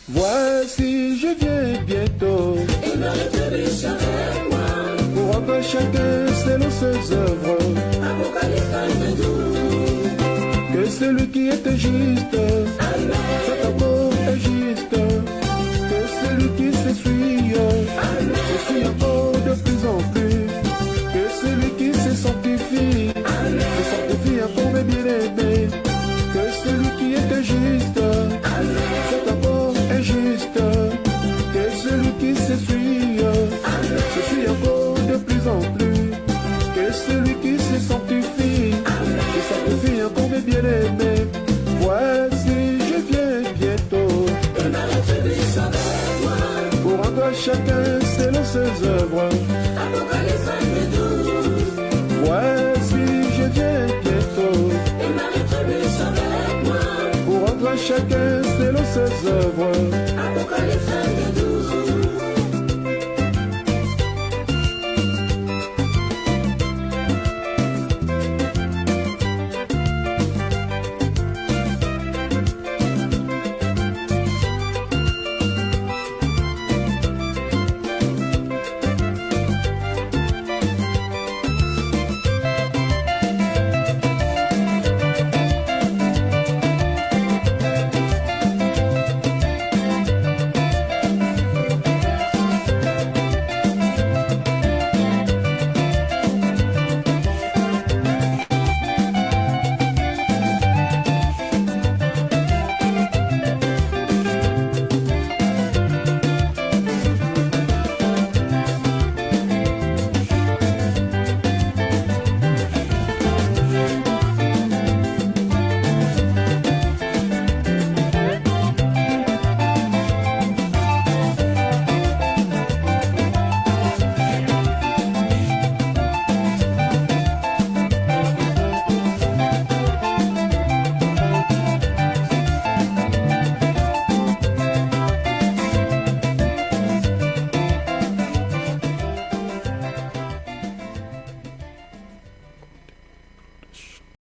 Voici, je viens bientôt. Et Marie riche avec moi. Pour rendre chacun selon ses œuvres. Apocalypse 22. Que celui qui était juste, cet amour est juste. Que celui qui s'essuie, s'essuie encore de plus en plus. Que celui qui se sanctifie, se sanctifie encore mes bien-aimés. Que celui qui était juste, cet amour est juste. Que celui qui s'essuie, s'essuie encore de plus en plus. Que celui qui se sanctifie, se sanctifie encore mes bien-aimés. Voici, je viens bientôt. Et Marie riche avec moi. Pour rendre chacun selon ses œuvres. Apocalypse 22. Voici, je viens bientôt. Et Marie riche avec moi. Pour rendre chacun selon ses œuvres. Apocalypse 22.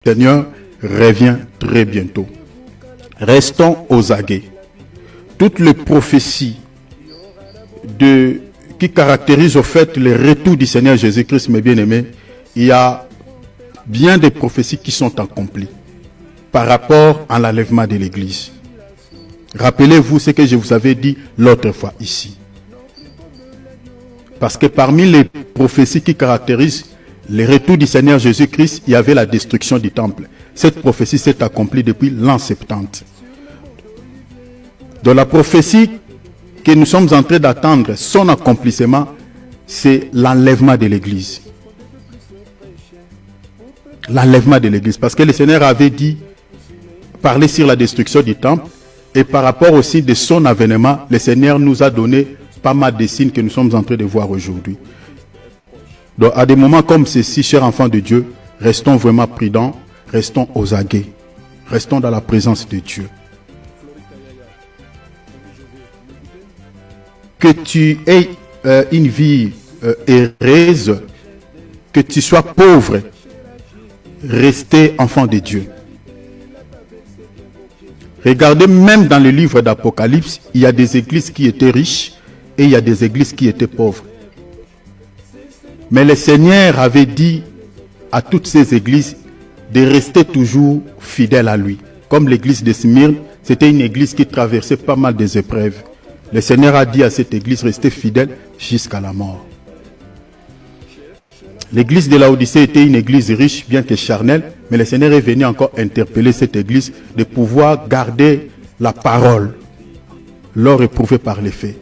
Le Seigneur revient très bientôt. Restons aux aguets. Toutes les prophéties qui caractérisent au fait le retour du Seigneur Jésus-Christ, mes bien-aimés, il y a bien des prophéties qui sont accomplies par rapport à l'enlèvement de l'Église. Rappelez-vous ce que je vous avais dit l'autre fois ici. Parce que parmi les prophéties qui caractérisent le retour du Seigneur Jésus-Christ, il y avait la destruction du temple. Cette prophétie s'est accomplie depuis l'an 70. Dans la prophétie que nous sommes en train d'attendre, son accomplissement, c'est l'enlèvement de l'Église. L'enlèvement de l'Église. Parce que le Seigneur avait dit, parler sur la destruction du temple, et par rapport aussi de son avènement, le Seigneur nous a donné pas mal de signes que nous sommes en train de voir aujourd'hui. Donc, à des moments comme ceci, chers enfants de Dieu, restons vraiment prudents, restons aux aguets, restons dans la présence de Dieu. Que tu aies une vie heureuse, que tu sois pauvre, restez enfant de Dieu. Regardez, même dans le livre d'Apocalypse, il y a des églises qui étaient riches et il y a des églises qui étaient pauvres. Mais le Seigneur avait dit à toutes ces églises de rester toujours fidèles à lui. Comme l'église de Smyrne, c'était une église qui traversait pas mal des épreuves. Le Seigneur a dit à cette église, restez fidèles jusqu'à la mort. L'église de Laodicée était une église riche, bien que charnelle, mais le Seigneur est venu encore interpeller cette église de pouvoir garder la parole, leur éprouver par les faits.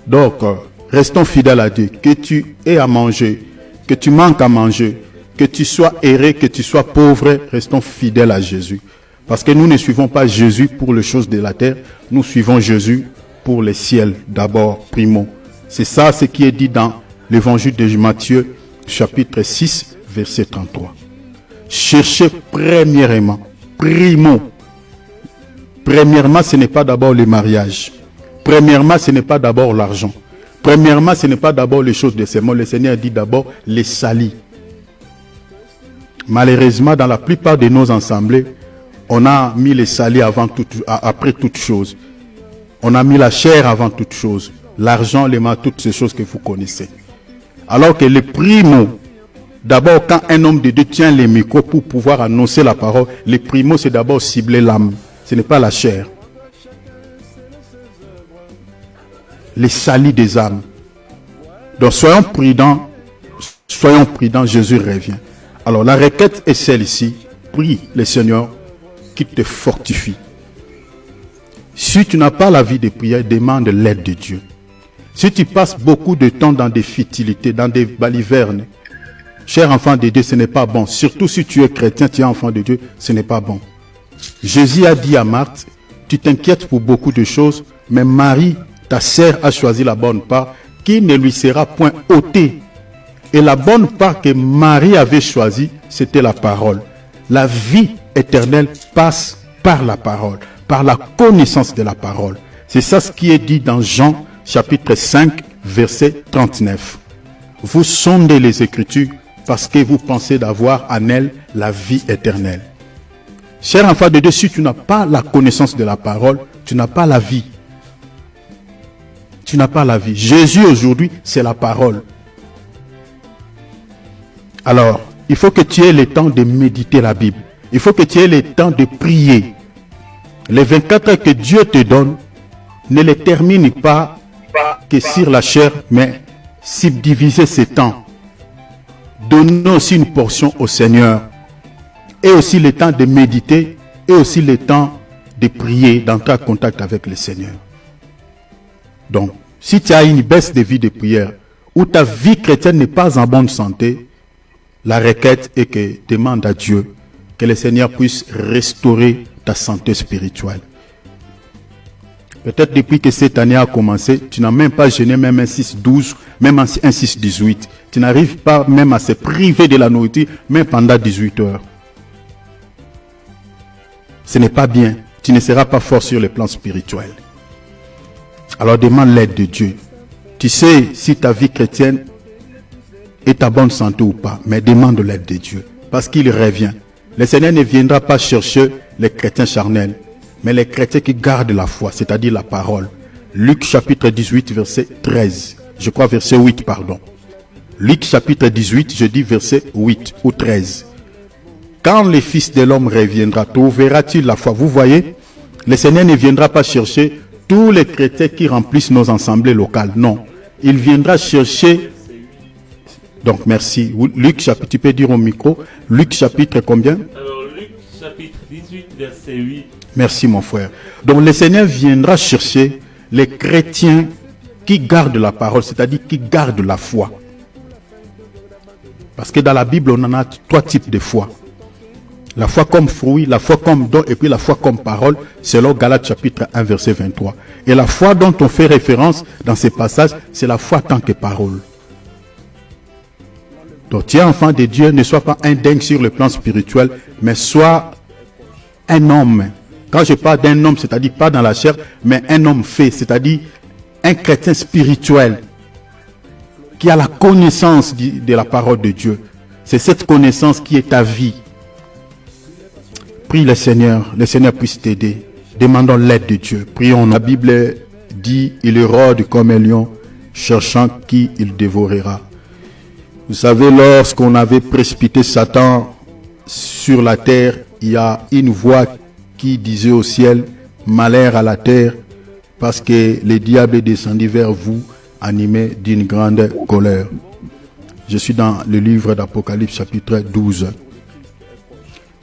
Donc, restons fidèles à Dieu. Que tu aies à manger, que tu manques à manger, que tu sois erré, que tu sois pauvre, restons fidèles à Jésus. Parce que nous ne suivons pas Jésus pour les choses de la terre, nous suivons Jésus pour le ciel d'abord, primo. C'est ça ce qui est dit dans l'évangile de Matthieu, chapitre 6, verset 33. Cherchez premièrement, premièrement, ce n'est pas d'abord le mariage. Premièrement, ce n'est pas d'abord l'argent. Premièrement, ce n'est pas d'abord les choses de ce monde. Le Seigneur dit d'abord les salis. Malheureusement, dans la plupart de nos assemblées, on a mis les salis après toute chose. On a mis la chair avant toute chose. L'argent, les mains, toutes ces choses que vous connaissez. Alors que les primos, d'abord quand un homme de Dieu tient les micros pour pouvoir annoncer la parole, les primos c'est d'abord cibler l'âme. Ce n'est pas la chair. Les salis des âmes. Donc soyons prudents, Jésus revient. Alors la requête est celle-ci. Prie le Seigneur qui te fortifie. Si tu n'as pas la vie de prière, demande l'aide de Dieu. Si tu passes beaucoup de temps dans des futilités, dans des balivernes, cher enfant de Dieu, ce n'est pas bon. Surtout si tu es chrétien, tu es enfant de Dieu, ce n'est pas bon. Jésus a dit à Marthe, tu t'inquiètes pour beaucoup de choses, mais Marie, ta sœur, a choisi la bonne part qui ne lui sera point ôtée. Et la bonne part que Marie avait choisie, c'était la parole. La vie éternelle passe par la parole, par la connaissance de la parole. C'est ça ce qui est dit dans Jean chapitre 5, verset 39. Vous sondez les Écritures parce que vous pensez d'avoir en elles la vie éternelle. Cher enfant de Dieu, si tu n'as pas la connaissance de la parole, tu n'as pas la vie. Tu n'as pas la vie. Jésus aujourd'hui, c'est la parole. Alors, il faut que tu aies le temps de méditer la Bible. Il faut que tu aies le temps de prier. Les 24 heures que Dieu te donne, ne les termine pas que sur la chair, mais subdiviser ces temps. Donner aussi une portion au Seigneur. Et aussi le temps de méditer. Et aussi le temps de prier, d'entrer en contact avec le Seigneur. Donc, si tu as une baisse de vie de prière, ou ta vie chrétienne n'est pas en bonne santé, la requête est que demande à Dieu que le Seigneur puisse restaurer ta santé spirituelle. Peut-être depuis que cette année a commencé, tu n'as même pas jeûné même un 6-12, même un 6-18. Tu n'arrives pas même à se priver de la nourriture, même pendant 18 heures. Ce n'est pas bien. Tu ne seras pas fort sur le plan spirituel. Alors demande l'aide de Dieu. Tu sais si ta vie chrétienne est à bonne santé ou pas, mais demande l'aide de Dieu. Parce qu'il revient. Le Seigneur ne viendra pas chercher les chrétiens charnels, mais les chrétiens qui gardent la foi, c'est-à-dire la parole. Luc chapitre 18, verset 13. Je crois verset 8, pardon. Luc chapitre 18, je dis verset 8 ou 13. Quand le Fils de l'homme reviendra, trouveras-tu la foi? Vous voyez, le Seigneur ne viendra pas chercher tous les chrétiens qui remplissent nos assemblées locales. Non. Il viendra chercher... Donc, merci. Luc chapitre, tu peux dire au micro, Luc chapitre combien? Alors, Luc chapitre 18, verset 8. Merci, mon frère. Donc, le Seigneur viendra chercher les chrétiens qui gardent la parole, c'est-à-dire qui gardent la foi. Parce que dans la Bible, on en a 3 types de foi. La foi comme fruit, la foi comme don, et puis la foi comme parole, selon Galates chapitre 1, verset 23. Et la foi dont on fait référence dans ces passages, c'est la foi tant que parole. Donc, tu es enfant de Dieu, ne sois pas un dingue sur le plan spirituel, mais sois un homme. Quand je parle d'un homme, c'est-à-dire pas dans la chair, mais un homme fait, c'est-à-dire un chrétien spirituel qui a la connaissance de la parole de Dieu. C'est cette connaissance qui est ta vie. Prie le Seigneur puisse t'aider. Demandons l'aide de Dieu. Prions. La Bible dit, il rôde comme un lion, cherchant qui il dévorera. Vous savez, lorsqu'on avait précipité Satan sur la terre, il y a une voix qui disait au ciel, malheur à la terre, parce que le diable est descendu vers vous, animé d'une grande colère. Je suis dans le livre d'Apocalypse chapitre 12.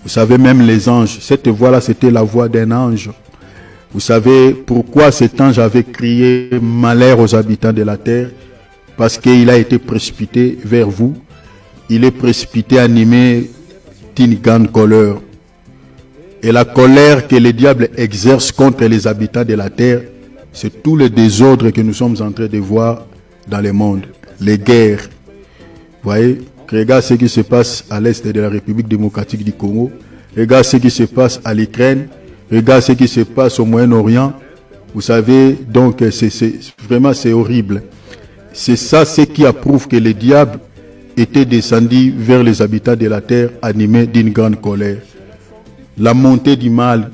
Vous savez, même les anges, cette voix-là, c'était la voix d'un ange. Vous savez pourquoi cet ange avait crié malheur aux habitants de la terre? Parce qu'il a été précipité vers vous. Il est précipité animé d'une grande colère. Et la colère que le diable exerce contre les habitants de la terre, c'est tout le désordre que nous sommes en train de voir dans le monde. Les guerres. Vous voyez, regarde ce qui se passe à l'est de la République démocratique du Congo. Regarde ce qui se passe à l'Ukraine. Regarde ce qui se passe au Moyen-Orient. Vous savez, donc, vraiment, c'est horrible. C'est ça, ce qui approuve que le diable était descendu vers les habitants de la terre, animé d'une grande colère. la montée du mal.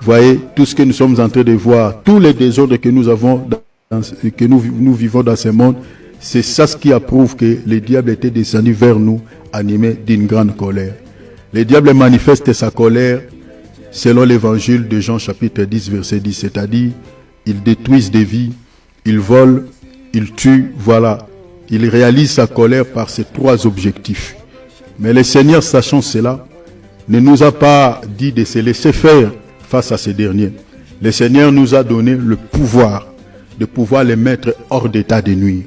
Voyez, tout ce que nous sommes en train de voir, tous les désordres que nous avons, que nous vivons dans ce monde, c'est ça ce qui approuve que le diable était descendu vers nous, animé d'une grande colère. Le diable manifeste sa colère selon l'évangile de Jean chapitre 10 verset 10, c'est-à-dire, ils détruisent des vies, ils volent, ils tuent, voilà. Il réalise sa colère par ces trois objectifs. Mais le Seigneur, sachant cela, ne nous a pas dit de se laisser faire face à ces derniers. Le Seigneur nous a donné le pouvoir de pouvoir les mettre hors d'état de nuire.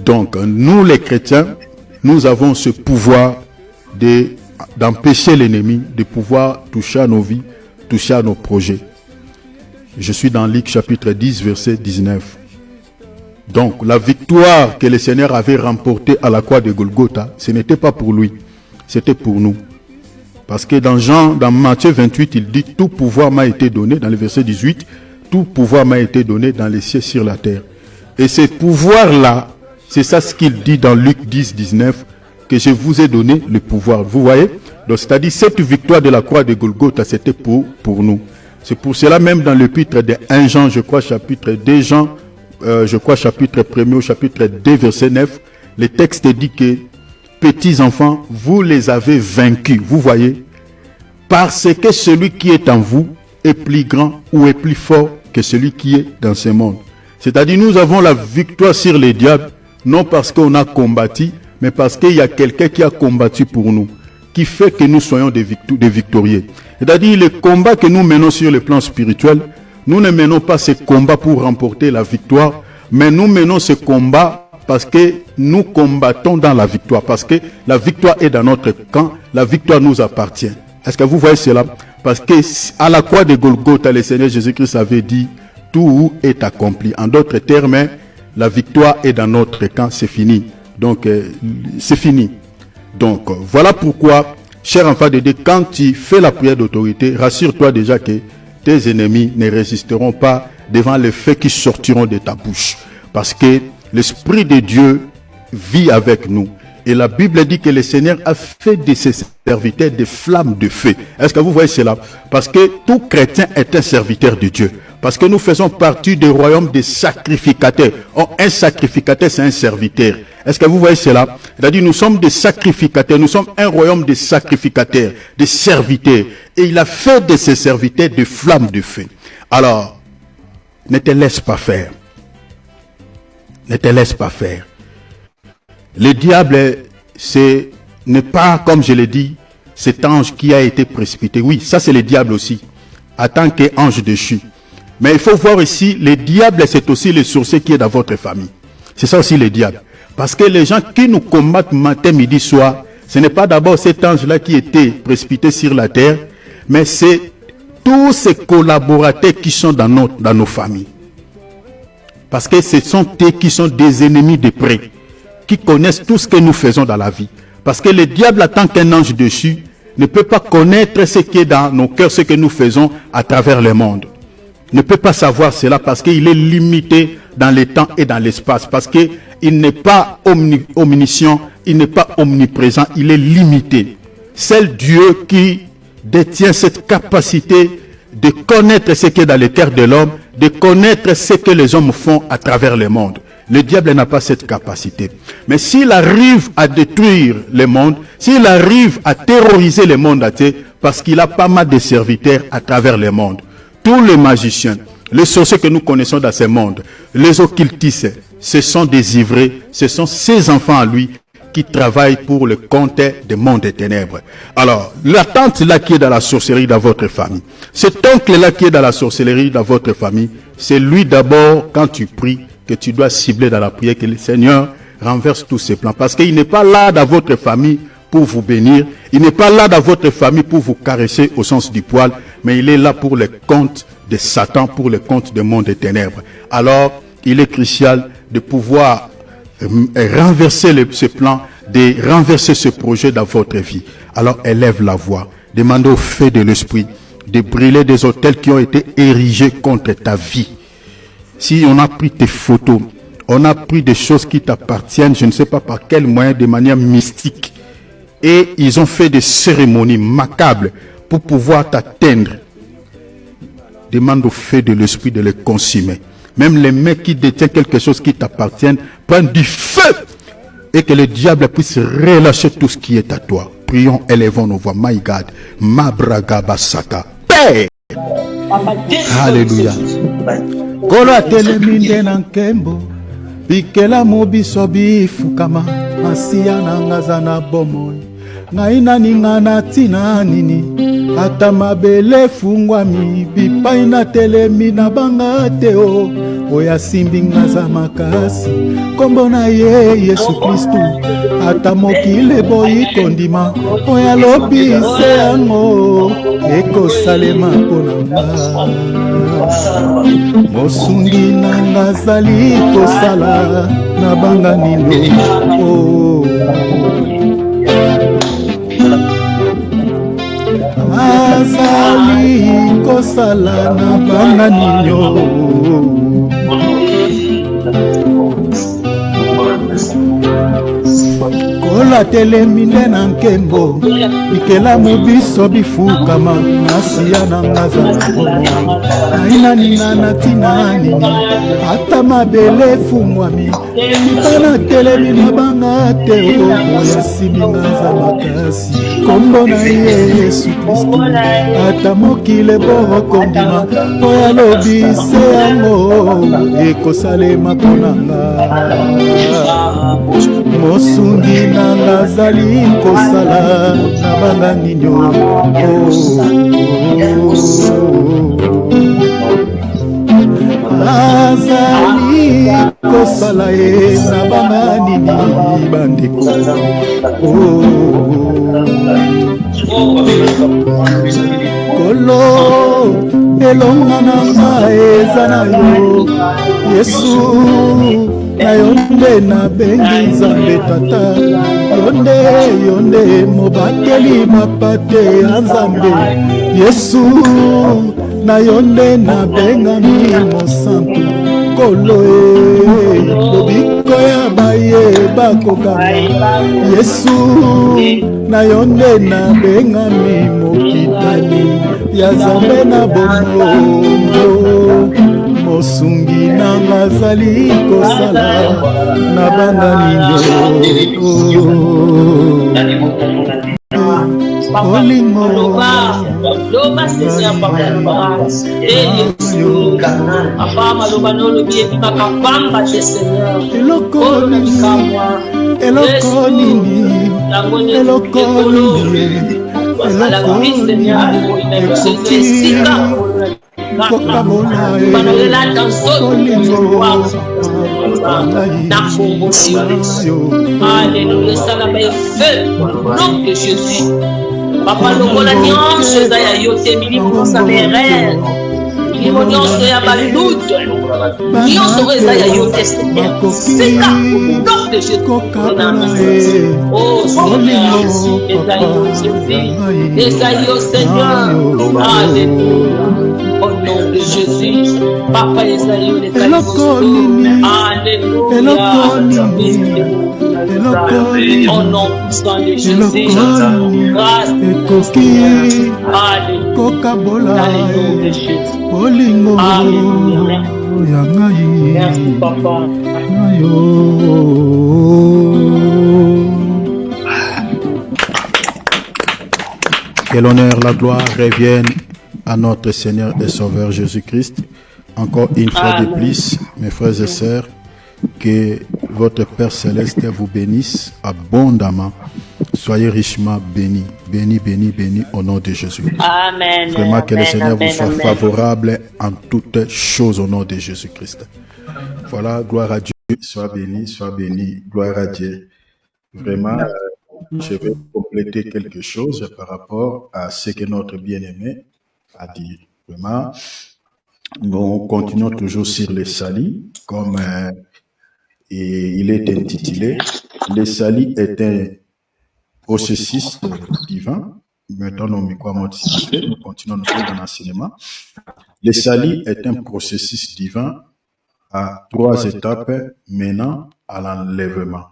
Donc, nous les chrétiens, nous avons ce pouvoir d'empêcher l'ennemi de pouvoir toucher à nos vies, toucher à nos projets. Je suis dans Luc chapitre 10, verset 19. Donc, la victoire que le Seigneur avait remportée à la croix de Golgotha, ce n'était pas pour lui, c'était pour nous. Parce que dans Matthieu 28, il dit, tout pouvoir m'a été donné, dans le verset 18, tout pouvoir m'a été donné dans les cieux sur la terre. Et ce pouvoir-là, c'est ça ce qu'il dit dans Luc 10, 19, que je vous ai donné le pouvoir. Vous voyez? Donc, c'est-à-dire, cette victoire de la croix de Golgotha, c'était pour nous. C'est pour cela même dans l'épître de 1 Jean, je crois, chapitre 2 Jean, chapitre 1er au chapitre 2, verset 9, le texte dit que, petits enfants, vous les avez vaincus. Vous voyez? Parce que celui qui est en vous est plus grand ou est plus fort que celui qui est dans ce monde. C'est-à-dire, nous avons la victoire sur les diables, non parce qu'on a combattu, mais parce qu'il y a quelqu'un qui a combattu pour nous, qui fait que nous soyons des victorieux. C'est-à-dire, le combat que nous menons sur le plan spirituel, nous ne menons pas ce combat pour remporter la victoire, mais nous menons ce combat parce que nous combattons dans la victoire, parce que la victoire est dans notre camp, la victoire nous appartient. Est-ce que vous voyez cela? Parce que à la croix de Golgotha, le Seigneur Jésus-Christ avait dit, tout est accompli. En d'autres termes, la victoire est dans notre camp, c'est fini. Donc, c'est fini. Donc, voilà pourquoi, cher enfant de Dieu, quand tu fais la prière d'autorité, rassure-toi déjà que tes ennemis ne résisteront pas devant les faits qui sortiront de ta bouche. Parce que l'Esprit de Dieu vit avec nous. Et la Bible dit que le Seigneur a fait de ses serviteurs des flammes de feu. Est-ce que vous voyez cela? Parce que tout chrétien est un serviteur de Dieu. Parce que nous faisons partie du royaume des sacrificateurs. Or, un sacrificateur, c'est un serviteur. Est-ce que vous voyez cela? C'est-à-dire, nous sommes des sacrificateurs. Nous sommes un royaume des sacrificateurs, des serviteurs. Et il a fait de ses serviteurs des flammes de feu. Alors, ne te laisse pas faire. Ne te laisse pas faire. Le diable, n'est pas, comme je l'ai dit, cet ange qui a été précipité. Oui, ça c'est le diable aussi, en tant qu'ange déchu. Mais il faut voir ici, le diable, c'est aussi le sorcier qui est dans votre famille. C'est ça aussi le diable. Parce que les gens qui nous combattent matin, midi, soir, ce n'est pas d'abord cet ange-là qui était précipité sur la terre, mais c'est tous ces collaborateurs qui sont dans nos familles. Parce que ce sont eux qui sont des ennemis de près, qui connaissent tout ce que nous faisons dans la vie. Parce que le diable, en tant qu'un ange dessus, ne peut pas connaître ce qui est dans nos cœurs, ce que nous faisons à travers le monde. Ne peut pas savoir cela parce qu'il est limité dans le temps et dans l'espace. Parce qu'il n'est pas omniscient, il n'est pas omniprésent, il est limité. Seul Dieu qui détient cette capacité de connaître ce qui est dans le cœur de l'homme, de connaître ce que les hommes font à travers le monde. Le diable n'a pas cette capacité. Mais s'il arrive à détruire le monde, s'il arrive à terroriser le monde entier, parce qu'il a pas mal de serviteurs à travers le monde. Tous les magiciens, les sorciers que nous connaissons dans ce monde, les occultistes, ce sont des ivrés, ce sont ces enfants à lui qui travaillent pour le compte des mondes des ténèbres. Alors, la tante là qui est dans la sorcellerie dans votre famille, cet oncle là qui est dans la sorcellerie dans votre famille, c'est lui d'abord, quand tu pries, que tu dois cibler dans la prière, que le Seigneur renverse tous ses plans. Parce qu'il n'est pas là dans votre famille pour vous bénir, il n'est pas là dans votre famille pour vous caresser au sens du poil, mais il est là pour le compte de Satan, pour le compte des mondes des ténèbres. Alors, il est crucial de pouvoir renverser ce plan, de renverser ce projet dans votre vie. Alors, élève la voix, demande au feu de l'esprit de brûler des autels qui ont été érigés contre ta vie. Si on a pris tes photos, on a pris des choses qui t'appartiennent, je ne sais pas par quel moyen, de manière mystique, et ils ont fait des cérémonies macables pour pouvoir t'atteindre. Demande au feu de l'esprit de les consumer. Même les mains qui détiennent quelque chose qui t'appartient, prennent du feu et que le diable puisse relâcher tout ce qui est à toi. Prions, élevons nos voix. My God, Mabragabasaka. Père. Alléluia. Kolo ateleminde na nkembo. Bikela mobiso bifukama. Asiya na ngaza na bomoi. Ngaina ninga na tina nini. Ata mabele fungwami. Bipai na telemi na banga teo. Oya simbi ngaza makasi. Kombo na ye Yesu Kristu. Ata mokile boyi kondima. Oya lobi se yango. Eko salema ponanga. Mosungi nanga zali kosala. Nabanga nino. Azali kosala nabanga nino. Kola teleminde na nkembo. Ikela mubiso bifukama. Asiya na ngaza. Aina nina na tina nini. Ata mabele fungwami. Itana telemi na banga teo. Oya sibi ngaza makasi. Kombo na Yesu Kristu. Ata mokile boro kondima. Oya lobi se yango. Eko salema ponanga. Mosungi nanga zali kosala na banga ninyo. Azali kosala ye na banga nini bandeko. Kolo elonga nanga eza na yo Yesu. Na yonde na bengi nzambe tata. Yonde mobateli mapate ya nzambe Yesu. Na yonde na bengami mosantu. Kolo lobiko ya baye bakokanga Yesu. Na yonde na bengami mokitani ya nzambe na bomo. Mosungi nanga zali kosala na banga ninyo. Olingo loba Seigneur papa Yesu papa maloba nolo biebi makapamba te Seigneur eloko nini eloko nini eloko nini Alléluia, ça va faire feu au nom de Jésus. Papa, le bon alliance, ça y a yoté, minimum, ça m'érête. Minimum, ça y a pas de doute. Minimum, ça y a yoté, c'est ça, au nom de Jésus. Oh, Seigneur, Esaïe, Seigneur. Alléluia. Au nom de Jésus, Papa Esaïe, Alléluia. Au nom puissant de Jésus, grâce de Jésus. Merci, Papa. Que l'honneur, la gloire reviennent à notre Seigneur et Sauveur Jésus-Christ. Encore une fois de plus, mes frères et sœurs, que votre Père Céleste vous bénisse abondamment. Soyez richement bénis, bénis, bénis, bénis au nom de Jésus. Amen. Vraiment que le Seigneur vous soit amen. favorable en toutes choses au nom de Jésus-Christ. Voilà, gloire à Dieu. Sois béni, gloire à Dieu. Vraiment, je vais compléter quelque chose par rapport à ce que notre bien-aimé a dit. Vraiment, nous continuons toujours sur les salis, comme il est intitulé. Les salis est un processus divin. Maintenant, nous continuons dans l'enseignement. Le salis est un processus divin à 3 étapes menant à l'enlèvement.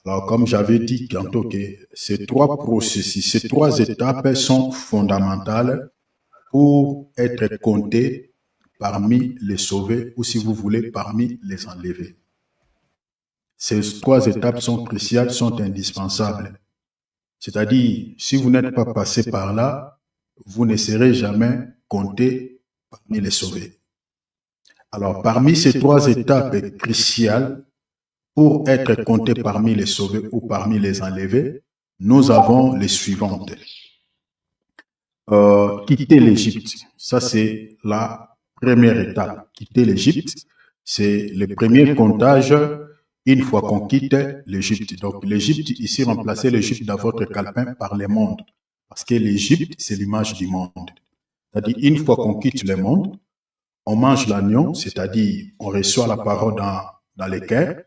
Alors, comme j'avais dit tantôt que ces trois processus, ces trois étapes sont fondamentales pour être comptés parmi les sauvés ou, si vous voulez, parmi les enlevés. Ces trois étapes sont cruciales, sont indispensables. C'est-à-dire, si vous n'êtes pas passé par là, vous ne serez jamais compté parmi les sauvés. Alors, parmi ces trois étapes cruciales, pour être compté parmi les sauvés ou parmi les enlevés, nous avons les suivantes. Quitter l'Égypte, ça c'est la première étape. Quitter l'Égypte, c'est le premier comptage une fois qu'on quitte l'Égypte. Donc l'Égypte, ici, remplacer l'Égypte dans votre calepin par le monde. Parce que l'Égypte, c'est l'image du monde. C'est-à-dire, une fois qu'on quitte le monde, on mange l'agneau, c'est-à-dire, on reçoit la parole dans les cœurs.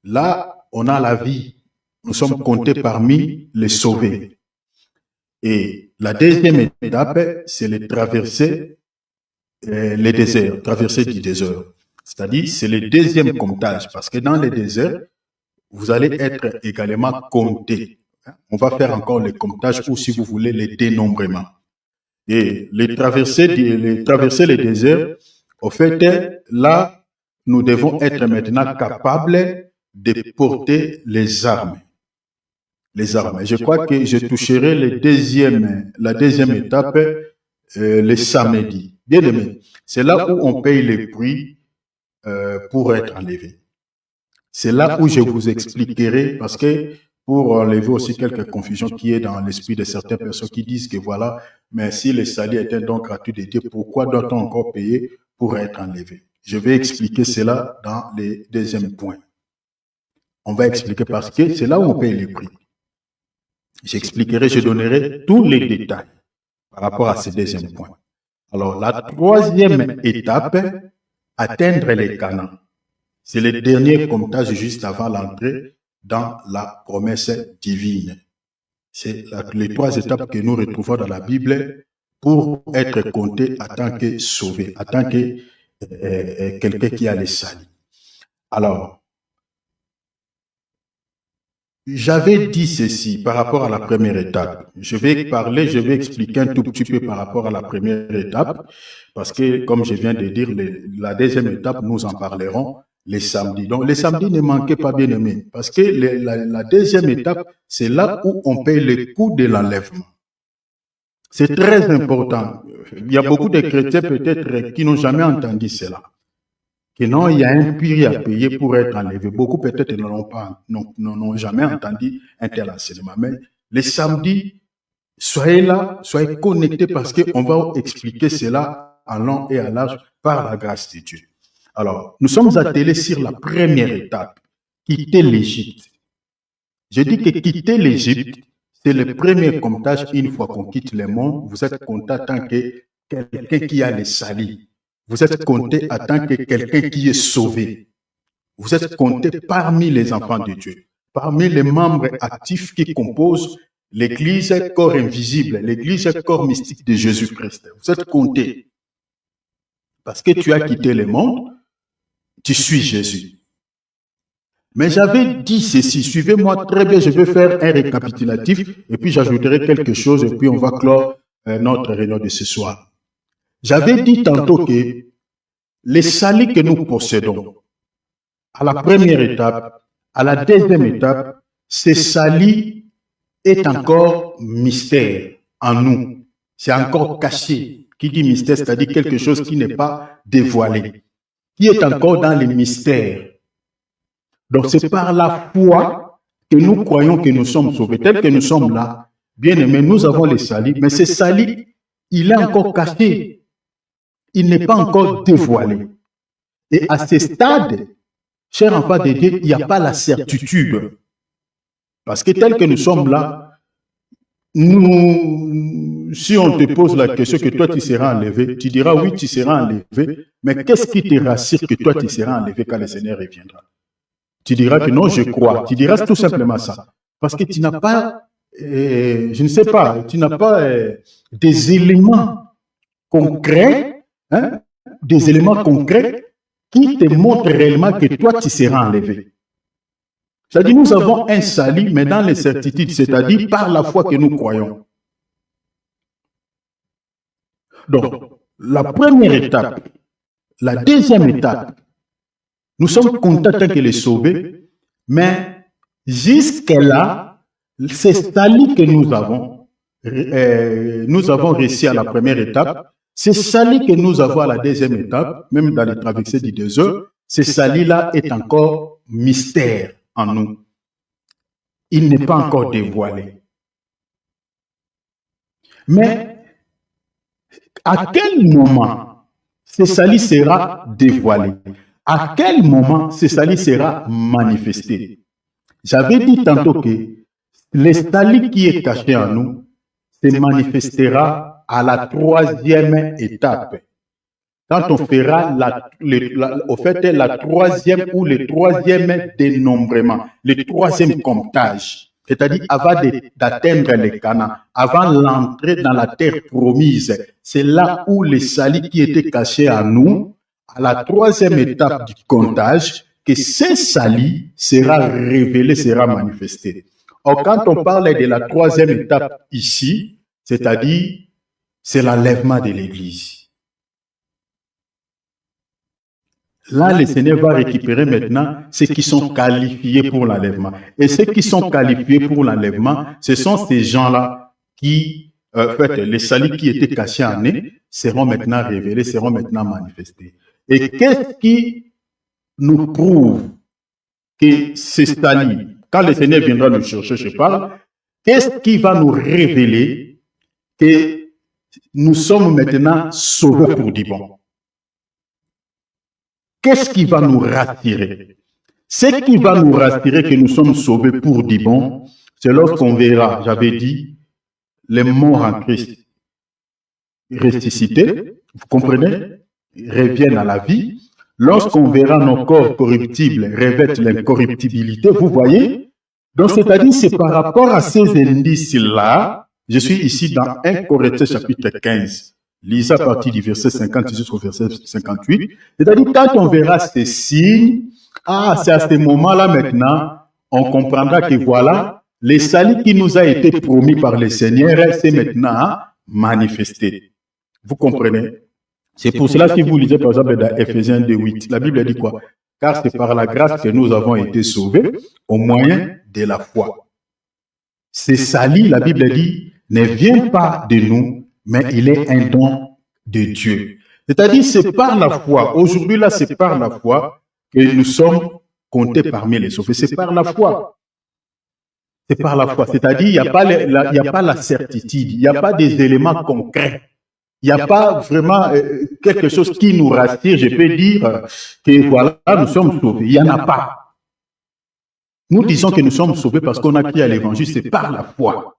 Là, on a la vie. Nous sommes comptés parmi les sauvés. Et la deuxième étape, c'est le traverser les déserts, traverser du désert. C'est-à-dire, c'est le deuxième comptage, parce que dans les déserts, vous allez être également compté. On va faire encore le comptage ou, si vous voulez, le dénombrement. Et les traverser les déserts, au fait, là, nous devons être maintenant capables de porter les armes. Les armes. Et je crois que je toucherai la deuxième étape le samedi. Bien aimé, c'est là où on paye les prix pour être enlevé. C'est là où je vous expliquerai, parce que pour enlever aussi quelques confusions qui est dans l'esprit de certaines personnes qui disent que voilà, mais si le salut est un don gratuit de Dieu, pourquoi doit-on encore payer pour être enlevé? Je vais expliquer cela dans les deuxièmes points. On va expliquer parce que c'est là où on paye les prix. J'expliquerai, je donnerai tous les détails par rapport à ces deuxièmes points. Alors, la troisième étape, atteindre les Canaan. C'est le dernier comptage juste avant l'entrée dans la promesse divine. C'est les trois étapes que nous retrouvons dans la Bible pour être compté en tant que sauvé, en tant que quelqu'un qui a les salis. Alors, j'avais dit ceci par rapport à la première étape. Je vais expliquer un tout petit peu par rapport à la première étape, parce que, comme je viens de dire, la deuxième étape, nous en parlerons les samedis. Donc, les samedis ne manquez pas, bien aimés, parce que la deuxième étape, c'est là où on paye le coût de l'enlèvement. C'est très important. Il y a beaucoup de chrétiens peut-être qui n'ont jamais entendu cela. Que non, il y a un prix à payer pour être enlevé. Beaucoup peut-être n'ont jamais entendu un tel enseignement. Mais les samedis, soyez là, soyez connectés parce qu'on va expliquer cela en long et à large par la grâce de Dieu. Alors, nous sommes attelés sur la première étape, quitter l'Égypte. Je dis que quitter l'Égypte, c'est le premier comptage. Une fois qu'on quitte le monde, vous êtes compté en tant que quelqu'un qui a les salis. Vous êtes compté en tant que quelqu'un qui est sauvé. Vous êtes compté parmi les enfants de Dieu, parmi les membres actifs qui composent l'Église corps invisible, l'Église corps mystique de Jésus-Christ. Vous êtes compté. Parce que tu as quitté le monde, tu suis Jésus. Mais j'avais dit ceci, suivez-moi très bien, je vais faire un récapitulatif et puis j'ajouterai quelque chose et puis on va clore notre réunion de ce soir. J'avais dit tantôt que les salis que nous possédons, à la première étape, à la deuxième étape, ces salis est encore mystère en nous. C'est encore caché. Qui dit mystère, c'est-à-dire quelque chose qui n'est pas dévoilé, qui est encore dans les mystères. Donc c'est par la foi que nous croyons que nous sommes sauvés. Tel que nous sommes là, bien aimés, nous avons les salis, mais ce salis, il est encore caché. Il n'est pas encore dévoilé. Et à ce stade, cher enfant de Dieu, il n'y a pas la certitude. Parce que tel que nous sommes là, si on te pose la question que toi tu seras enlevé, tu diras oui, tu seras enlevé, mais qu'est-ce qui te rassure que toi tu seras enlevé quand le Seigneur reviendra? Tu diras que non, je crois. Tu diras tout simplement ça. Parce que tu n'as pas, je ne sais pas, tu n'as pas des éléments concrets, des éléments concrets qui te montrent réellement que toi, tu seras enlevé. C'est-à-dire, nous avons un salut, mais dans l'incertitude, c'est-à-dire par la foi que nous croyons. Donc, la première étape, la deuxième étape, nous sommes contents qu'il est sauvé, mais jusque-là, c'est salut que nous avons réussi à la première étape, c'est salut que nous avons à la deuxième étape, même dans les traversées du désert, ce salut-là est encore mystère en nous. Il n'est pas encore dévoilé. Mais à quel moment ce salut sera dévoilé? À quel moment ce salut sera manifesté? J'avais dit tantôt que le salut qui est caché en nous se manifestera à la troisième étape. Quand on fera la troisième ou le troisième dénombrement, le troisième comptage, c'est-à-dire avant d'atteindre le Canaan, avant l'entrée dans la terre promise, c'est là où le salut qui était caché en nous, à la troisième étape du comptage, que ce salut sera révélé, sera manifesté. Or, quand on parle de la troisième étape ici, c'est-à-dire, c'est l'enlèvement de l'Église. Là, le Seigneur va récupérer maintenant ceux qui sont qualifiés pour l'enlèvement. Et ceux qui sont qualifiés pour l'enlèvement, ce sont ces gens-là qui, les saluts qui étaient cachés en eux, seront maintenant révélés, seront maintenant manifestés. Et qu'est-ce qui nous prouve que ces saluts, quand le Seigneur viendra nous chercher, je parle, qu'est-ce qui va nous révéler que nous sommes maintenant sauvés pour du bon? Qu'est-ce qui va nous rassurer? Ce qui va nous rassurer que nous sommes sauvés pour du bon, c'est lorsqu'on verra, j'avais dit, les morts en Christ ressuscités, vous comprenez, reviennent à la vie. Lorsqu'on verra nos corps corruptibles revêtent l'incorruptibilité, vous voyez? Donc, c'est-à-dire, c'est par rapport à ces indices-là, je suis ici dans 1 Corinthiens chapitre 15. Lisez à partir du verset 50 jusqu'au verset 58. C'est-à-dire, quand on verra ces signes, c'est à ce moment-là maintenant, on comprendra que voilà, le salut qui nous a été promis par le Seigneur, c'est maintenant manifesté. Vous comprenez? C'est pour cela que vous lisez par exemple dans Ephésiens 2:8, la Bible dit quoi? Car c'est par la grâce que nous avons été sauvés au moyen de la foi. Ce salut, la Bible dit, ne vient pas de nous, mais il est un don de Dieu. C'est-à-dire, c'est par la foi. Aujourd'hui, là, c'est par la foi que nous sommes comptés parmi les sauvés. C'est par la foi. C'est par la foi. C'est-à-dire, il n'y a pas la certitude, il n'y a pas des éléments concrets. Il n'y a pas vraiment quelque chose qui nous rassure. Je peux dire que voilà, nous sommes sauvés. Il n'y en a pas. Nous disons que nous sommes sauvés parce qu'on a crié à l'évangile, c'est par la foi.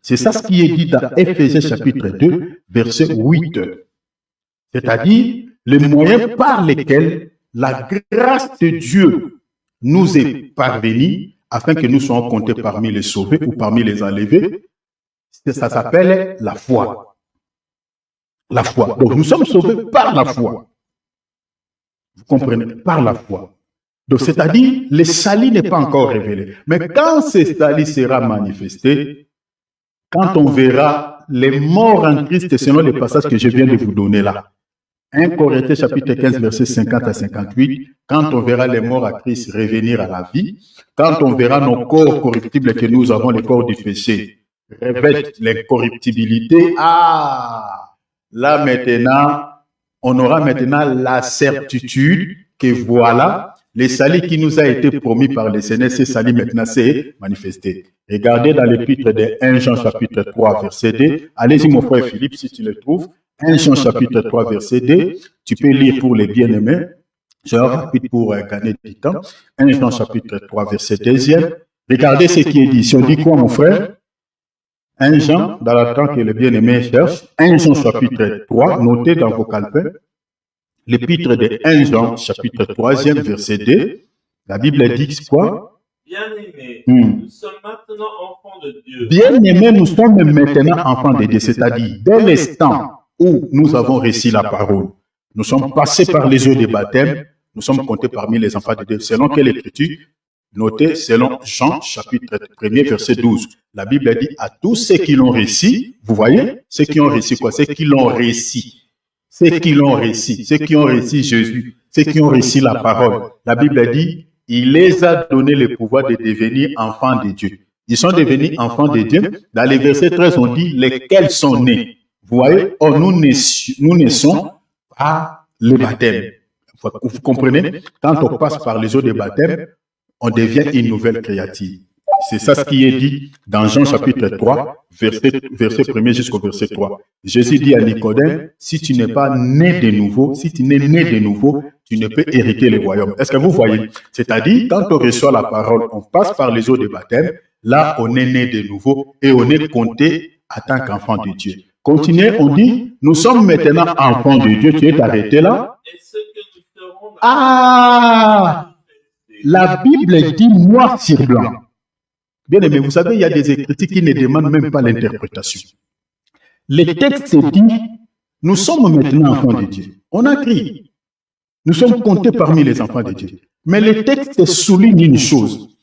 C'est ça ce qui est dit dans Ephésiens chapitre 2, verset 8. C'est-à-dire, le moyen par lequel la grâce de Dieu nous est parvenue afin que nous soyons comptés parmi les sauvés ou parmi les enlevés, ça s'appelle la foi. La foi. Donc nous sommes sauvés par la foi. Vous comprenez? Par la foi. Donc c'est-à-dire, le salut n'est pas encore révélé. Mais quand ce salut sera manifesté, quand on verra les morts en Christ, selon les passages que je viens de vous donner là, 1 Corinthiens chapitre 15, versets 50 à 58, quand on verra les morts à Christ revenir à la vie, quand on verra nos corps corruptibles que nous avons, les corps du péché, revêtent l'incorruptibilité, là maintenant, on aura maintenant la certitude que voilà, le salut qui nous a été promis par le Seigneur, ce salut maintenant s'est manifesté. Regardez dans l'épître de 1 Jean chapitre 3, verset 2. Allez-y mon frère Philippe, si tu le trouves. 1 Jean chapitre 3, verset 2. Tu peux lire pour les bien-aimés. Je vais rapide pour gagner du temps. 1 Jean chapitre 3, verset 2. Regardez ce qui est dit. Si on dit quoi mon frère? 1 Jean, dans le temps que les bien-aimés cherchent. 1 Jean chapitre 3, notez dans vos calepins. L'épître de 1 Jean, chapitre 3, verset 2, la Bible dit quoi? Bien-aimés, nous sommes maintenant enfants de Dieu. Bien-aimés, nous sommes maintenant enfants de Dieu, c'est-à-dire dès l'instant où nous avons reçu la parole, nous sommes passés par les eaux des baptêmes, nous sommes comptés parmi les enfants de Dieu. Selon quelle écriture? Notez selon Jean, chapitre 1er, verset 12. La Bible dit à tous ceux qui l'ont réussi, vous voyez, ceux qui ont réussi quoi? Ceux qui l'ont réussi. Ceux qui l'ont réussi, ceux qui ont réussi Jésus, ceux qui ont réussi la parole. La Bible dit, il les a donné le pouvoir de devenir enfants de Dieu. Ils sont devenus enfants de Dieu. Dans les versets 13, on dit, lesquels sont nés. Vous voyez, or nous naissons par le baptême. Vous comprenez? Quand on passe par les eaux de baptême, on devient une nouvelle créature. C'est ça ce qui est dit dans Jean chapitre 3, verset 1er jusqu'au verset 3. Jésus dit à Nicodème, si tu n'es pas né de nouveau, si tu n'es né de nouveau, tu ne peux hériter le royaume. Est-ce que vous voyez? C'est-à-dire, quand on reçoit la parole, on passe par les eaux de baptême, là on est né de nouveau et on est compté en tant qu'enfant de Dieu. Continuez, on dit, nous sommes maintenant enfants de Dieu. Tu es arrêté là? Ah! La Bible dit noir sur blanc. Bien aimé, vous savez, il y a des écritures qui ne demandent même pas l'interprétation. Le texte dit, nous sommes maintenant enfants de Dieu. On a crié. Nous sommes comptés parmi les enfants de Dieu. Mais le texte souligne une chose.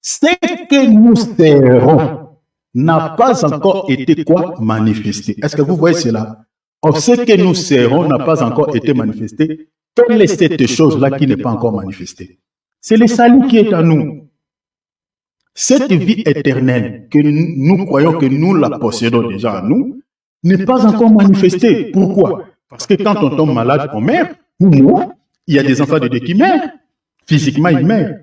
Ce que nous serons n'a pas encore été quoi? Manifesté. Est-ce que vous voyez cela? Or, ce que nous serons n'a pas encore été manifesté. Quelle est cette chose-là qui n'est pas encore manifestée? C'est le salut qui est en nous. Cette vie éternelle que nous croyons que nous la possédons déjà en nous n'est pas encore manifestée. Pourquoi? Parce que quand on tombe malade, on meurt. Ou non, il y a des enfants de Dieu qui meurent. Physiquement, ils meurent.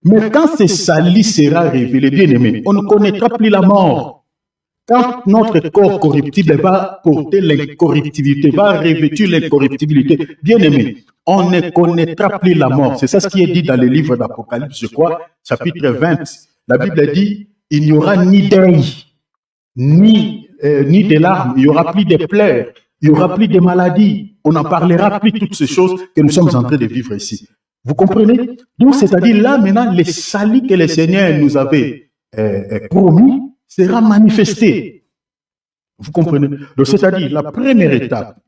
Mais quand ce salut sera révélé, bien aimé, on ne connaîtra plus la mort. Quand notre corps corruptible va porter l'incorruptibilité, va revêtir l'incorruptibilité, bien aimé, on ne connaîtra plus la mort. C'est ça ce qui est dit dans le livre d'Apocalypse, je crois, chapitre 20. La Bible dit, il n'y aura ni deuil, ni de larmes, il n'y aura plus de pleurs, il n'y aura plus de maladies. On n'en parlera plus de toutes ces choses que nous sommes en train de vivre ici. Vous comprenez? Donc, c'est-à-dire là, maintenant, le salut que le Seigneur nous avait promis sera manifesté. Vous comprenez? Donc, c'est-à-dire la première étape.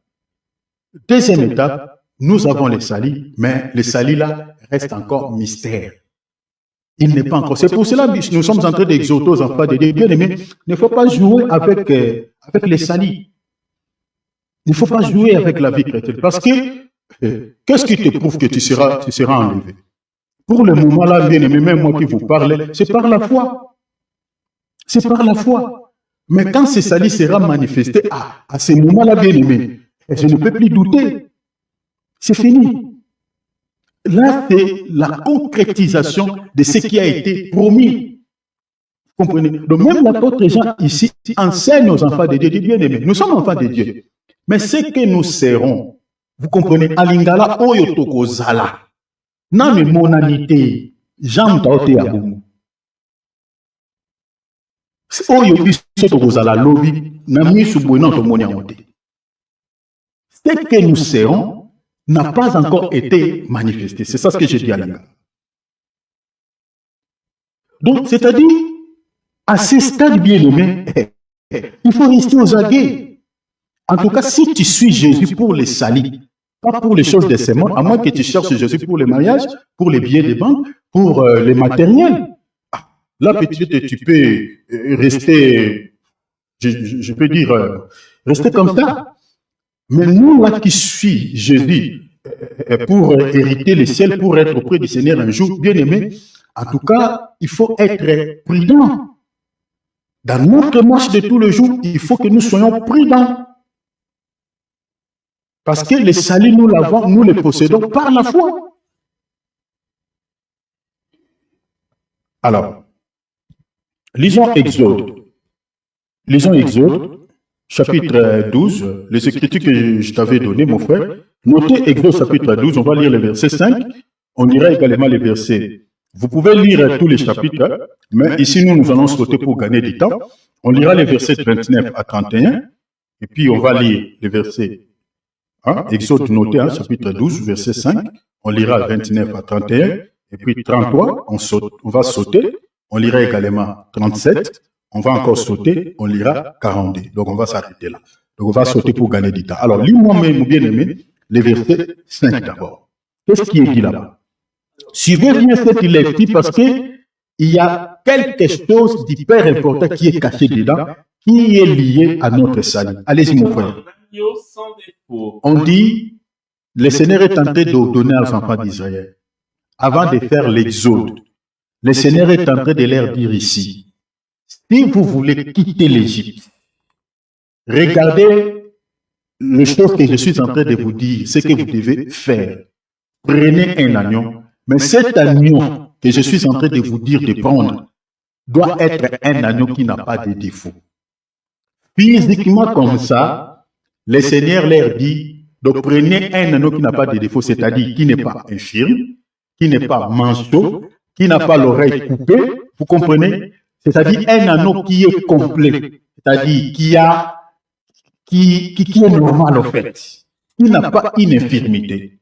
Deuxième étape, nous avons le salut, mais le salut là reste encore mystère. Il n'est pas encore. C'est pour cela que nous sommes en train d'exhorter aux enfants de Dieu. Bien aimés, il ne faut pas jouer avec le salut. Il ne faut pas jouer avec la vie chrétienne. Parce que, qu'est-ce qui te prouve que tu seras enlevé? Pour le moment là, bien aimé, même moi qui vous parle, c'est par la foi. C'est par la foi. Mais quand ce salut sera manifesté, à ce moment-là, bien aimé, je ne peux plus douter. C'est fini. Là, c'est la concrétisation de ce qui a été promis. Vous comprenez? Donc, même l'apôtre Jean ici enseigne aux enfants de Dieu, bien aimés. Nous sommes enfants de Dieu. Mais ce que nous serons, vous comprenez? Alingala oyo tokozala. Na me monanité. Jean taote abumu. Oyo biso tokozala lobi. Na misu boina tomoni amote. Ce que nous serons n'a pas encore été manifesté. C'est ça ce que j'ai dit à l'Inga. Donc, c'est-à-dire, à ce stade bien aimé, il faut rester aux aguets. En tout cas, si tu suis Jésus pour les salis, pas pour les choses de ces mondes, à moins que tu cherches Jésus pour les mariages, pour les billets de banque, pour les matériels. Là, peut-être, tu peux rester, je peux dire, rester comme ça. Mais nous, là qui suivons Jésus pour hériter le ciel, pour être auprès du Seigneur un jour, bien aimé, en tout cas, il faut être prudent. Dans notre marche de tous les jours, il faut que nous soyons prudents. Parce que le salut, nous l'avons, nous le possédons par la foi. Alors, lisons Exode. Lisons Exode. Chapitre 12, les écritures que je t'avais données, mon frère. Notez Exode chapitre 12, on va lire le verset 5. On lira également les versets. Vous pouvez lire tous les chapitres, mais ici, nous allons sauter pour gagner du temps. On lira les versets 29 à 31, et puis on va lire les versets. Exode noté, chapitre 12, verset 5. On lira 29 à 31, et puis 33, on va sauter. On lira également 37. On va encore sauter, on lira 42. Donc, on va s'arrêter là. Donc, on va sauter pour gagner du temps. Alors, lis-moi, mon bien-aimé, les versets 5 d'abord. Qu'est-ce qui est dit là-bas? Suivez bien cette lecture parce qu'il y a quelque chose d'hyper important qui est caché dedans, qui est lié à notre salut. Allez-y, mon frère. On dit, le Seigneur est en train d'ordonner aux enfants d'Israël, avant de faire l'exode, le Seigneur est en train de leur dire ici, si vous voulez quitter l'Égypte, regardez les choses que je suis en train de vous dire, ce que vous devez faire. Prenez un agneau, mais cet agneau que je suis en train de vous dire de prendre doit être un agneau qui n'a pas de défaut. Physiquement comme ça, le Seigneur leur dit, donc prenez un agneau qui n'a pas de défaut, c'est-à-dire qui n'est pas infirme, qui n'est pas manchot, qui n'a pas l'oreille coupée, vous comprenez? C'est-à-dire un agneau qui est complet, c'est-à-dire qui est normal en fait, qui n'a pas une infirmité.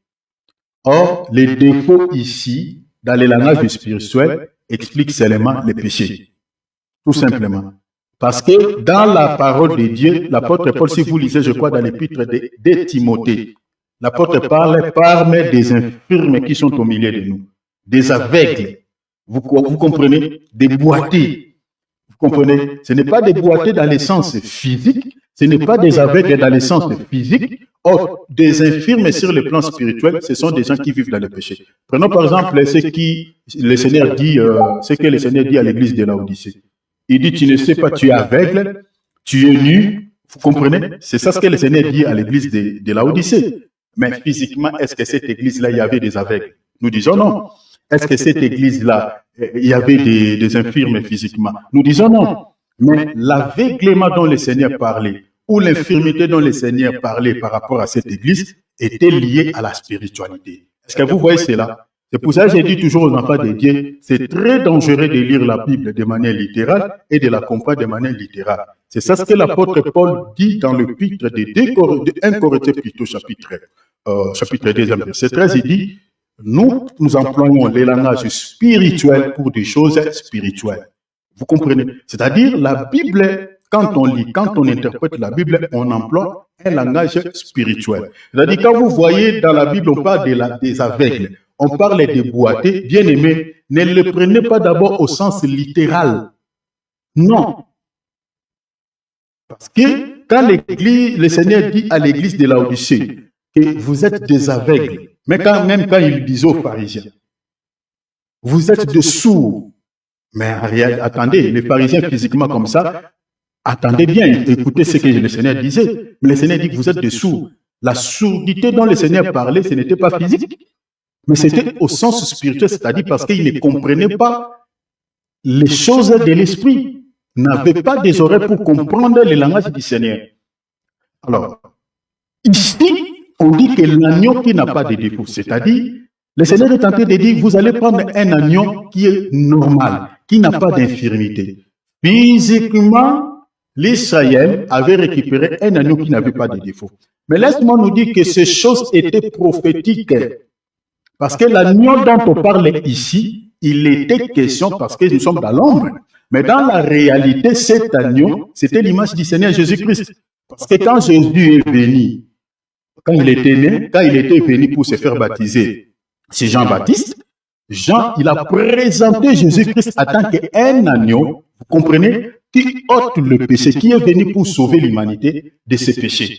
Or, les défauts ici, dans les langages spirituels, expliquent seulement les péchés. Tout simplement. Parce que dans la parole de Dieu, l'apôtre Paul, si vous lisez, je crois, dans l'épître de Timothée, l'apôtre parle des infirmes qui sont au milieu de nous, des aveugles. Vous comprenez? Des boités. Vous comprenez? Ce n'est pas des boités dans le sens physique, ce n'est pas des aveugles dans le sens physique. Or, des infirmes sur le plan spirituel, ce sont des gens qui vivent dans le péché. Prenons par exemple ce que le Seigneur dit à l'église de Laodicée. Il dit, tu ne sais pas, tu es aveugle, tu es nu. Vous comprenez? C'est ça ce que le Seigneur dit à l'église de Laodicée. Mais physiquement, est-ce que cette église-là, il y avait des aveugles? Nous disons non. Est-ce que cette église-là, il y avait des infirmes physiquement? Nous disons non. Mais l'aveuglement dont le Seigneur parlait, ou l'infirmité dont le Seigneur parlait par rapport à cette église, était liée à la spiritualité. Est-ce que vous voyez cela? C'est pour ça que j'ai dit toujours aux enfants de Dieu, c'est très dangereux de lire la Bible de manière littérale et de la comprendre de manière littérale. C'est ça ce que l'apôtre Paul dit dans le l'épître de 1 Corinthiens plutôt chapitre 2, verset 13, il dit, nous employons les langages spirituels pour des choses spirituelles. Vous comprenez? C'est-à-dire, la Bible, quand on lit, quand on interprète la Bible, on emploie un langage spirituel. C'est-à-dire, quand vous voyez dans la Bible, on parle des aveugles, on parle des boités, bien aimés, ne le prenez pas d'abord au sens littéral. Non. Parce que quand le Seigneur dit à l'église de Laodicée que vous êtes des aveugles, mais même quand il disait aux pharisiens, vous êtes des sourds. Mais attendez, les pharisiens physiquement comme ça, attendez bien, écoutez ce que le Seigneur disait. Mais le Seigneur dit que vous êtes des sourds. La sourdité dont le Seigneur parlait, ce n'était pas physique, mais c'était au sens spirituel, c'est-à-dire parce qu'il ne comprenait pas les choses de l'esprit, n'avait pas des oreilles pour comprendre le langage du Seigneur. Alors, ici, on dit que l'agneau qui n'a pas de défaut, c'est-à-dire, le Seigneur est en train de dire, vous allez prendre un agneau qui est normal, qui n'a pas d'infirmité. Physiquement, l'Israël avait récupéré un agneau qui n'avait pas de défaut. Mais laisse-moi nous dire que ces choses étaient prophétiques. Parce que l'agneau dont on parle ici, il était question parce que nous sommes dans l'ombre. Mais dans la réalité, cet agneau, c'était l'image du Seigneur Jésus-Christ. Parce que quand Jésus est venu, quand il était né, quand il était venu pour se faire baptiser, c'est Jean-Baptiste. Jean, il a présenté Jésus-Christ en tant qu'un agneau, vous comprenez, qui ôte le péché, qui est venu pour sauver l'humanité de ses péchés.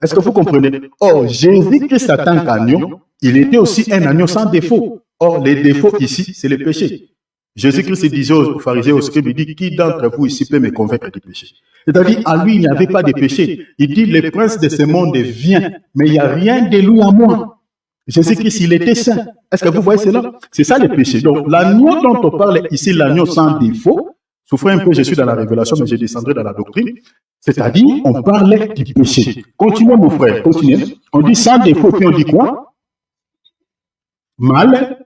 Est-ce que vous comprenez? Or, Jésus-Christ en tant qu'agneau, il était aussi un agneau sans défaut. Or, les défauts ici, c'est le péché. Jésus-Christ disait aux pharisiens, aux scribes, il dit, qui d'entre vous ici peut me convaincre du péché? C'est-à-dire, en lui, il n'y avait pas de péché. Il dit, le prince de ce monde vient, mais il n'y a rien de lui en moi. Jésus-Christ, il était saint. Est-ce que vous voyez cela? C'est ça le péché. Donc, l'agneau dont on parle ici, l'agneau sans défaut, souffrez un peu, je suis dans la révélation, mais je descendrai dans la doctrine. C'est-à-dire, on parlait du péché. Continuez, mon frère, continuez. On dit sans défaut, puis on dit quoi? Mal.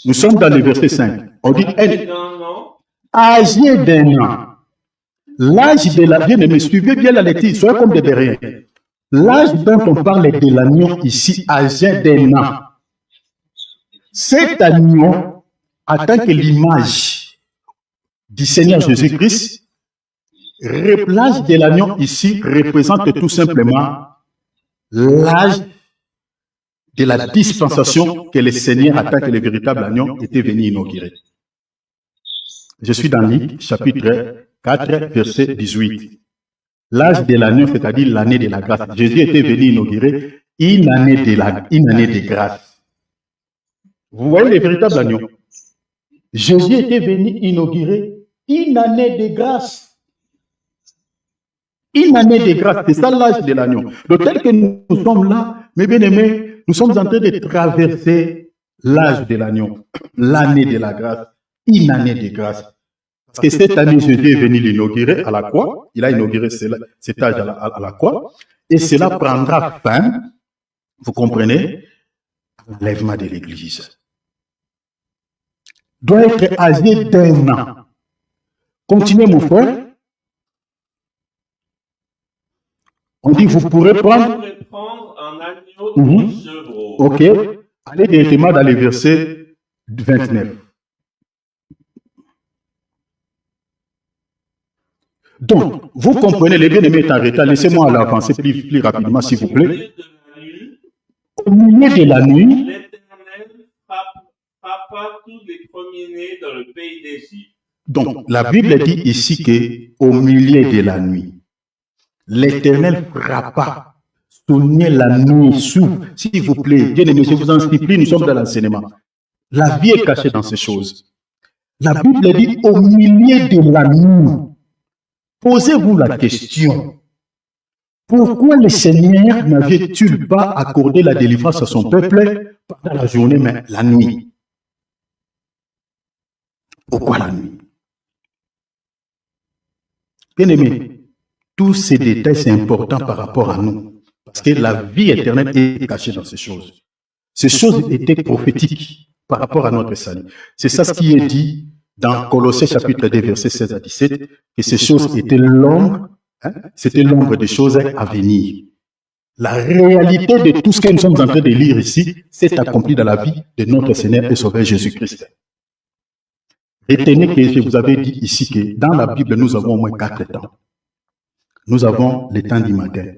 Nous sommes dans le verset 5. On dit âgé d'un an. L'âge de la bien-aimée, suivez bien la lecture, soyez comme des berriens. L'âge dont on parle de l'agneau ici, âgé d'un an. Cet agneau, en tant que l'image du Seigneur Jésus-Christ, l'âge de l'agneau ici représente tout simplement l'âge de la dispensation que le Seigneur, en tant que le véritable agneau, était venu inaugurer. Je suis dans Luc, chapitre 4, verset 18. L'âge de l'agneau, c'est-à-dire l'année de la grâce. Jésus était venu inaugurer une année de grâce. Vous voyez le véritable agneau. Jésus était venu inaugurer une année de grâce. Une année de grâce, c'est ça l'âge de l'agneau. Donc tel que nous sommes là, mes bien-aimés, nous sommes en train de traverser l'âge de l'agneau, l'année de la grâce, une année de grâce. Parce que cette année, Jésus est venu l'inaugurer à la croix. Il a inauguré cet âge à la croix. Et cela prendra fin, vous comprenez, à l'enlèvement de l'Église. Doit être âgé d'1 an. Continuez, mon frère. On dit, vous pourrez prendre un agneau ou un chevreau. Ok. Allez directement dans le verset 29. Donc, vous comprenez, les bien-aimés est en retard. Laissez-moi l'avancer plus rapidement, s'il vous plaît. Au milieu de la nuit, l'Éternel frappa tous les premiers-nés dans le pays d'Égypte. Donc, la Bible dit ici qu'au milieu de la nuit, l'Éternel frappa, sonnait la nuit sous. S'il vous plaît, bien-aimés, je vous en supplie, nous sommes dans l'enseignement. La vie est cachée dans ces choses. La Bible dit au milieu de la nuit. Posez-vous la question, pourquoi le Seigneur n'avait-il pas accordé la délivrance à son peuple pendant la journée, mais la nuit? Pourquoi la nuit? Bien-aimés, tous ces détails, c'est important par rapport à nous, parce que la vie éternelle est cachée dans ces choses. Ces choses étaient prophétiques par rapport à notre salut. C'est ça ce qui est dit dans Colossiens chapitre 2, versets 16 à 17, que ces choses étaient l'ombre, c'était l'ombre des choses à venir. La réalité de tout ce que nous sommes en train de lire ici s'est accomplie dans la vie de notre Seigneur et Sauveur Jésus-Christ. Retenez que je vous avais dit ici que dans la Bible, nous avons au moins 4 temps. Nous avons le temps du matin.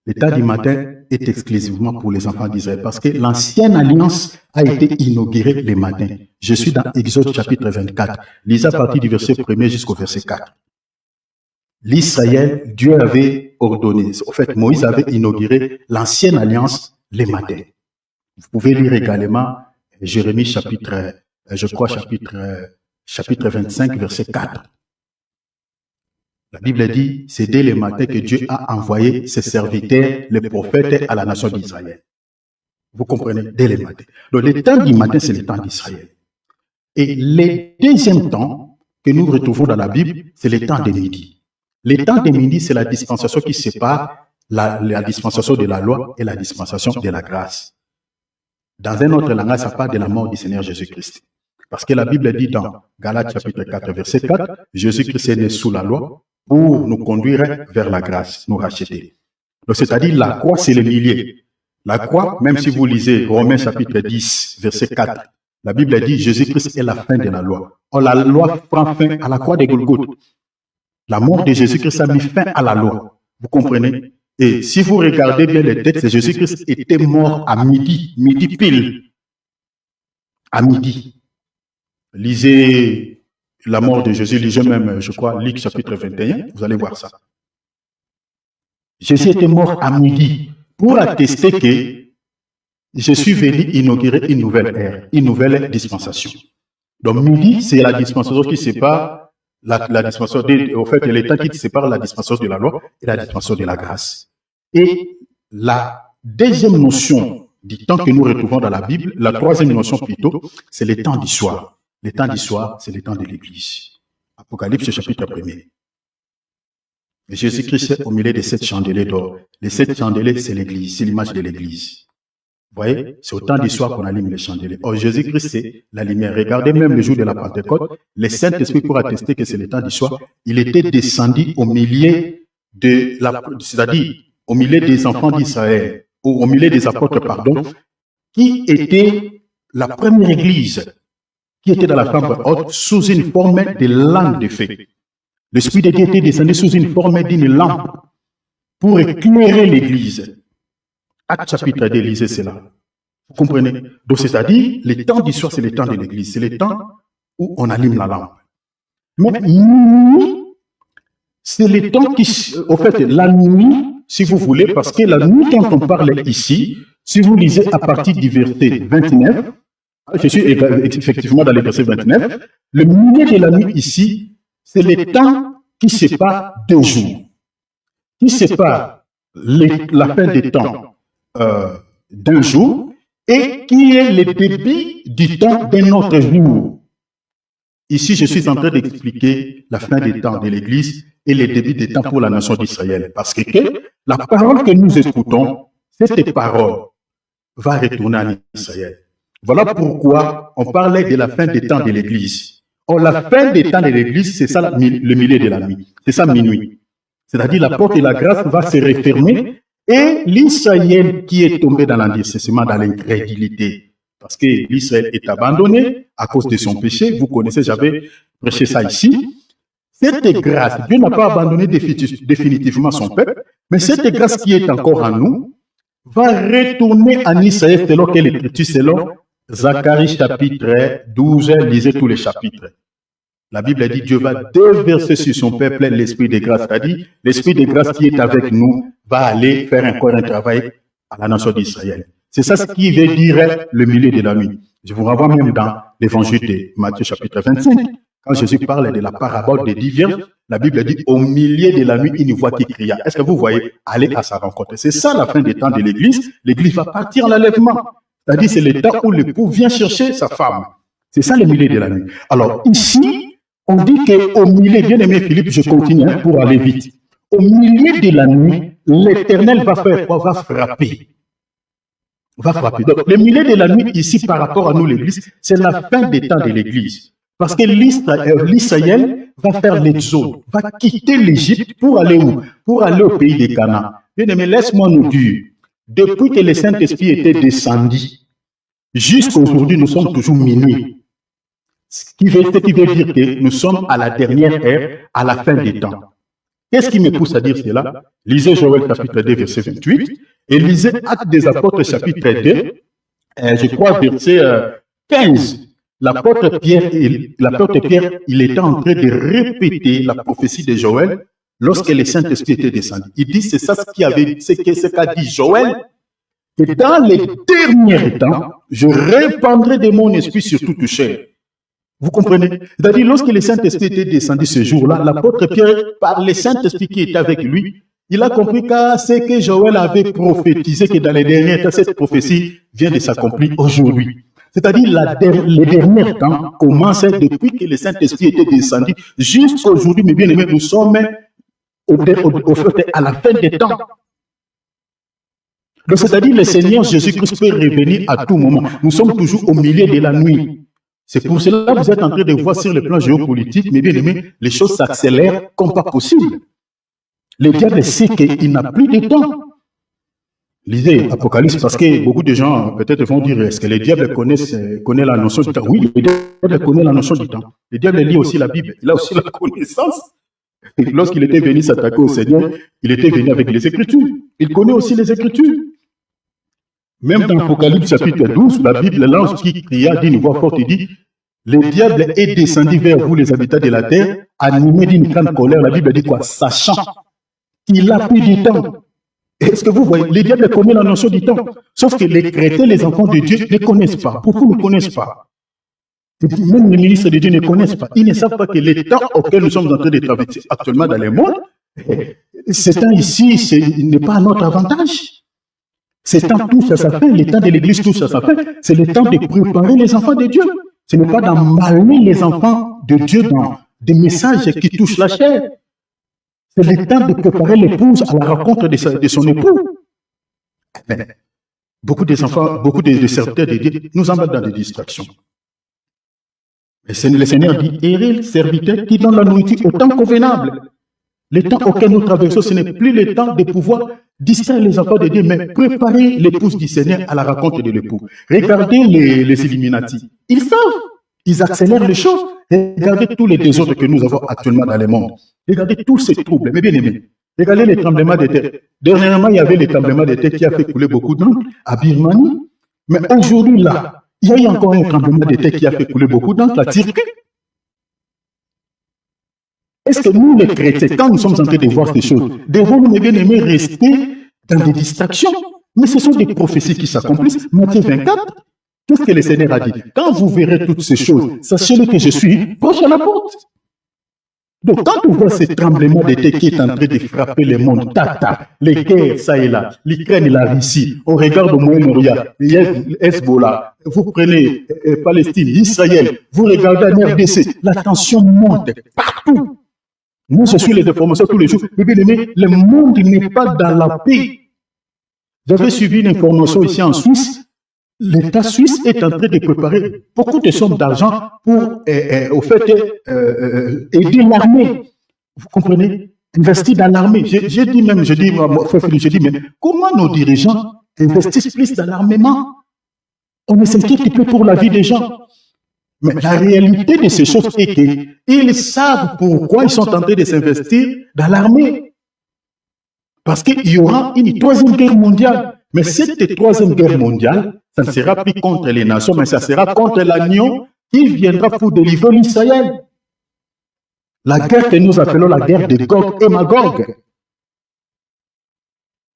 Le temps du matin est exclusivement pour les enfants d'Israël parce que l'ancienne alliance a été inaugurée le matin. Je suis dans Exode chapitre 24. Lisez à partir du verset 1er jusqu'au verset 4. L'Israël, Dieu avait ordonné, en fait, Moïse avait inauguré l'ancienne alliance le matin. Vous pouvez lire également Jérémie chapitre, chapitre 25, verset 4. La Bible dit, c'est dès le matin que Dieu a envoyé ses serviteurs, les prophètes, à la nation d'Israël. Vous comprenez? Dès le matin. Donc, le temps du matin, c'est le temps d'Israël. Et le deuxième temps que nous retrouvons dans la Bible, c'est le temps de midi. Le temps de midi, c'est la dispensation qui sépare la dispensation de la loi et la dispensation de la grâce. Dans un autre langage, ça parle de la mort du Seigneur Jésus-Christ. Parce que la Bible dit dans Galates chapitre 4, verset 4, Jésus-Christ est né sous la loi pour nous conduire vers la grâce, nous racheter. Donc, c'est-à-dire, la croix, c'est le milieu. La croix, même si vous lisez Romains chapitre 10, verset 4, la Bible dit Jésus-Christ est la fin de la loi. Or, la loi prend fin à la croix de Golgotha. La mort de Jésus-Christ a mis fin à la loi. Vous comprenez? Et si vous regardez bien les textes, Jésus-Christ était mort à midi pile. À midi. Lisez la mort de Jésus, lisez même, je crois, Luc chapitre 21, vous allez voir ça. Jésus était mort à midi pour attester que je suis venu inaugurer une nouvelle ère, une nouvelle dispensation. Donc midi, c'est la dispensation qui sépare la dispensation, au fait, le temps qui sépare la dispensation de la loi et la dispensation de la grâce. Et la deuxième notion du temps que nous retrouvons dans la Bible, la troisième notion plutôt, c'est le temps du soir. Le temps du soir, c'est le temps de l'Église. Apocalypse chapitre 1er. Jésus-Christ au milieu de 7 chandeliers d'or. Les 7 chandeliers, c'est l'Église, c'est l'image de l'Église. Vous voyez, c'est au temps du soir qu'on allume les chandeliers. Or, Jésus-Christ, c'est la lumière. Regardez même le jour de la Pentecôte, le Saint-Esprit, pour attester que c'est le temps du soir, il était descendu au milieu de c'est-à-dire au milieu des enfants d'Israël, ou au milieu des apôtres, pardon, qui était la première Église qui était dans la chambre haute sous une forme de lampe de feu. L'Esprit de Dieu était descendu sous une forme d'une lampe pour éclairer l'Église. Actes chapitre 2, lisez cela. Vous comprenez? Donc, c'est-à-dire, les temps d'histoire, c'est les temps de l'Église. C'est les temps où on allume la lampe. Mais nuit, c'est les temps qui... Au fait, la nuit, si vous voulez, parce que la nuit dont on parle ici, si vous lisez à partir du verset 29, je suis effectivement dans le verset 29, le milieu de la nuit ici, c'est les temps qui séparent 2 jours. Qui séparent la fin des temps d'un jour et qui est le début du temps d'un autre jour. Ici, je suis en train d'expliquer la fin des temps de l'Église et le début des temps pour la nation d'Israël. Parce que la parole que nous écoutons, cette parole va retourner en Israël. Voilà pourquoi on parlait de la fin des temps de l'Église. Or, la fin des temps de l'Église, c'est ça le milieu de la nuit. C'est ça minuit. C'est-à-dire la porte de la grâce va se refermer et l'Israël qui est tombé dans l'endurcissement, dans l'incrédulité, parce que l'Israël est abandonné à cause de son péché. Vous connaissez, j'avais prêché ça ici. Cette grâce, Dieu n'a pas abandonné définitivement son peuple, mais cette grâce qui est encore en nous va retourner en Israël selon quelle écriture, selon Zacharie chapitre 12, lisez tous les chapitres. La Bible dit Dieu va déverser sur son peuple l'esprit de grâce. C'est-à-dire, l'esprit de grâce qui est avec nous va aller faire encore un travail à la nation d'Israël. C'est ça ce qui veut dire le milieu de la nuit. Je vous renvoie même dans l'évangile de Matthieu chapitre 25. Quand Jésus parle de la parabole des 10 vierges, la Bible dit au milieu de la nuit, une voix qui cria. Est-ce que vous voyez aller à sa rencontre? C'est ça la fin des temps de l'Église. L'Église va partir en enlèvement. C'est-à-dire c'est le temps où l'époux vient chercher sa femme. C'est ça le milieu de la nuit. Alors ici, on dit qu'au milieu, bien aimé Philippe, je continue pour aller vite. Au milieu de la nuit, l'Éternel va faire quoi? Va frapper. Va frapper. Donc, le milieu de la nuit, ici, par rapport à nous, l'Église, c'est la fin des temps de l'Église. Parce que l'Israël va faire l'exode, va quitter l'Égypte pour aller où? Pour aller au pays des Canaan. Bien aimé, laisse-moi nous dire, depuis que le Saint-Esprit était descendu, jusqu'à aujourd'hui, nous sommes toujours minuit. Ce qui veut dire que nous sommes à la dernière ère, à la fin des temps. Qu'est-ce qui me pousse à dire cela? Lisez Joël chapitre 2, verset 28, et lisez Actes des Apôtres chapitre 2, je crois verset 15. L'apôtre Pierre, il était en train de répéter la prophétie de Joël lorsque le Saint-Esprit était descendu. Il dit, c'est ça ce qu'a dit Joël, que dans les derniers temps, je répandrai de mon esprit sur toute chair. Vous comprenez? C'est-à-dire, lorsque le Saint-Esprit était descendu ce jour-là, l'apôtre Pierre, par le Saint-Esprit qui était avec lui, il a compris que ce que Joël avait prophétisé, que dans les derniers temps, cette prophétie vient de s'accomplir aujourd'hui. C'est-à-dire, les derniers temps commencent depuis que le Saint-Esprit était descendu jusqu'à aujourd'hui, mais bien aimés, nous sommes à la fin des temps. Donc, c'est-à-dire, le Seigneur Jésus-Christ peut revenir à tout moment. Nous sommes toujours au milieu de la nuit. C'est pour cela que vous êtes en train de voir sur le plan géopolitique, mais bien aimé, les choses s'accélèrent comme pas possible. Le diable sait qu'il n'a plus de temps. Lisez Apocalypse, parce que beaucoup de gens peut-être vont dire, est-ce que le diable connaît la notion du temps? Oui, le diable connaît la notion du temps. Le diable lit aussi la Bible, il a aussi la connaissance. Lorsqu'il était venu s'attaquer au Seigneur, il était venu avec les Écritures. Il connaît aussi les Écritures. Même dans Apocalypse chapitre 12, la Bible, l'ange qui cria d'une voix forte, il dit, le diable est descendu vers vous, les habitants de la terre, animé d'une grande colère. La Bible dit quoi? Sachant qu'il a plus de temps. Est-ce que vous voyez, le diable connaît la notion du temps. Sauf que les chrétiens, les enfants de Dieu, ne connaissent pas. Beaucoup ne connaissent pas. Même les ministres de Dieu ne connaissent pas. Ils ne savent pas que le temps auquel nous sommes en train de traverser actuellement dans le monde, ce temps ici, n'est pas à notre avantage. Ce temps touche à sa fin, le temps de l'Église touche à sa fin. C'est le temps de préparer les enfants de Dieu. Ce n'est pas d'emballer les enfants de Dieu dans des messages qui touchent la chair. C'est le temps de préparer l'épouse à la rencontre de son époux. Mais beaucoup des enfants, beaucoup de serviteurs de Dieu nous embarquent dans des distractions. Et le Seigneur dit, errez serviteurs qui donnent la nourriture au temps convenable. Le temps auquel nous traversons, ce n'est plus le temps de pouvoir distraire les enfants de Dieu, mais préparer l'épouse du Seigneur à la rencontre de l'époux. Regardez les Illuminati. Ils savent, ils accélèrent les choses. Regardez tous les désordres que nous avons actuellement dans le monde. Regardez tous ces troubles. Mais bien aimés, Regardez les tremblements de terre. Dernièrement, il y avait les tremblements de terre qui a fait couler beaucoup d'encre à Birmanie. Mais aujourd'hui, là, il y a eu encore un tremblement de terre qui a fait couler beaucoup d'encre à Turquie. Est-ce que nous, les chrétiens, quand nous sommes en train de voir ces choses, devons-nous, mes bien-aimés, rester dans des distractions? Mais ce sont des prophéties qui s'accomplissent. Matthieu 24, qu'est-ce que le Seigneur a dit? Quand vous verrez toutes ces choses, sachez-le que je suis proche à la porte. Donc, quand on voit ce tremblement de terre qui est en train de frapper le monde, les guerres, ça et là, l'Ukraine et la Russie, on regarde au Moyen-Orient, Hezbollah, vous prenez Palestine, Israël, vous regardez en RDC, la tension monte partout. Moi, je suis les informations tous les jours. Mais bien aimé, le monde n'est pas dans la paix. J'avais suivi une information ici en Suisse. L'État suisse est en train de préparer beaucoup de sommes d'argent pour, au fait, aider l'armée. Vous comprenez? Investir dans l'armée. Je dis, mais comment nos dirigeants investissent plus dans l'armement? On ne s'inquiète plus pour la vie des gens. Mais la réalité de ces choses est qu'ils savent pourquoi ils sont en train de s'investir dans l'armée. Parce qu'il y aura une troisième guerre mondiale. Mais cette troisième guerre mondiale, ça ne sera plus contre les nations, mais ça sera contre l'agneau qui viendra pour délivrer l'Israël. La guerre que nous appelons la guerre de Gog et Magog.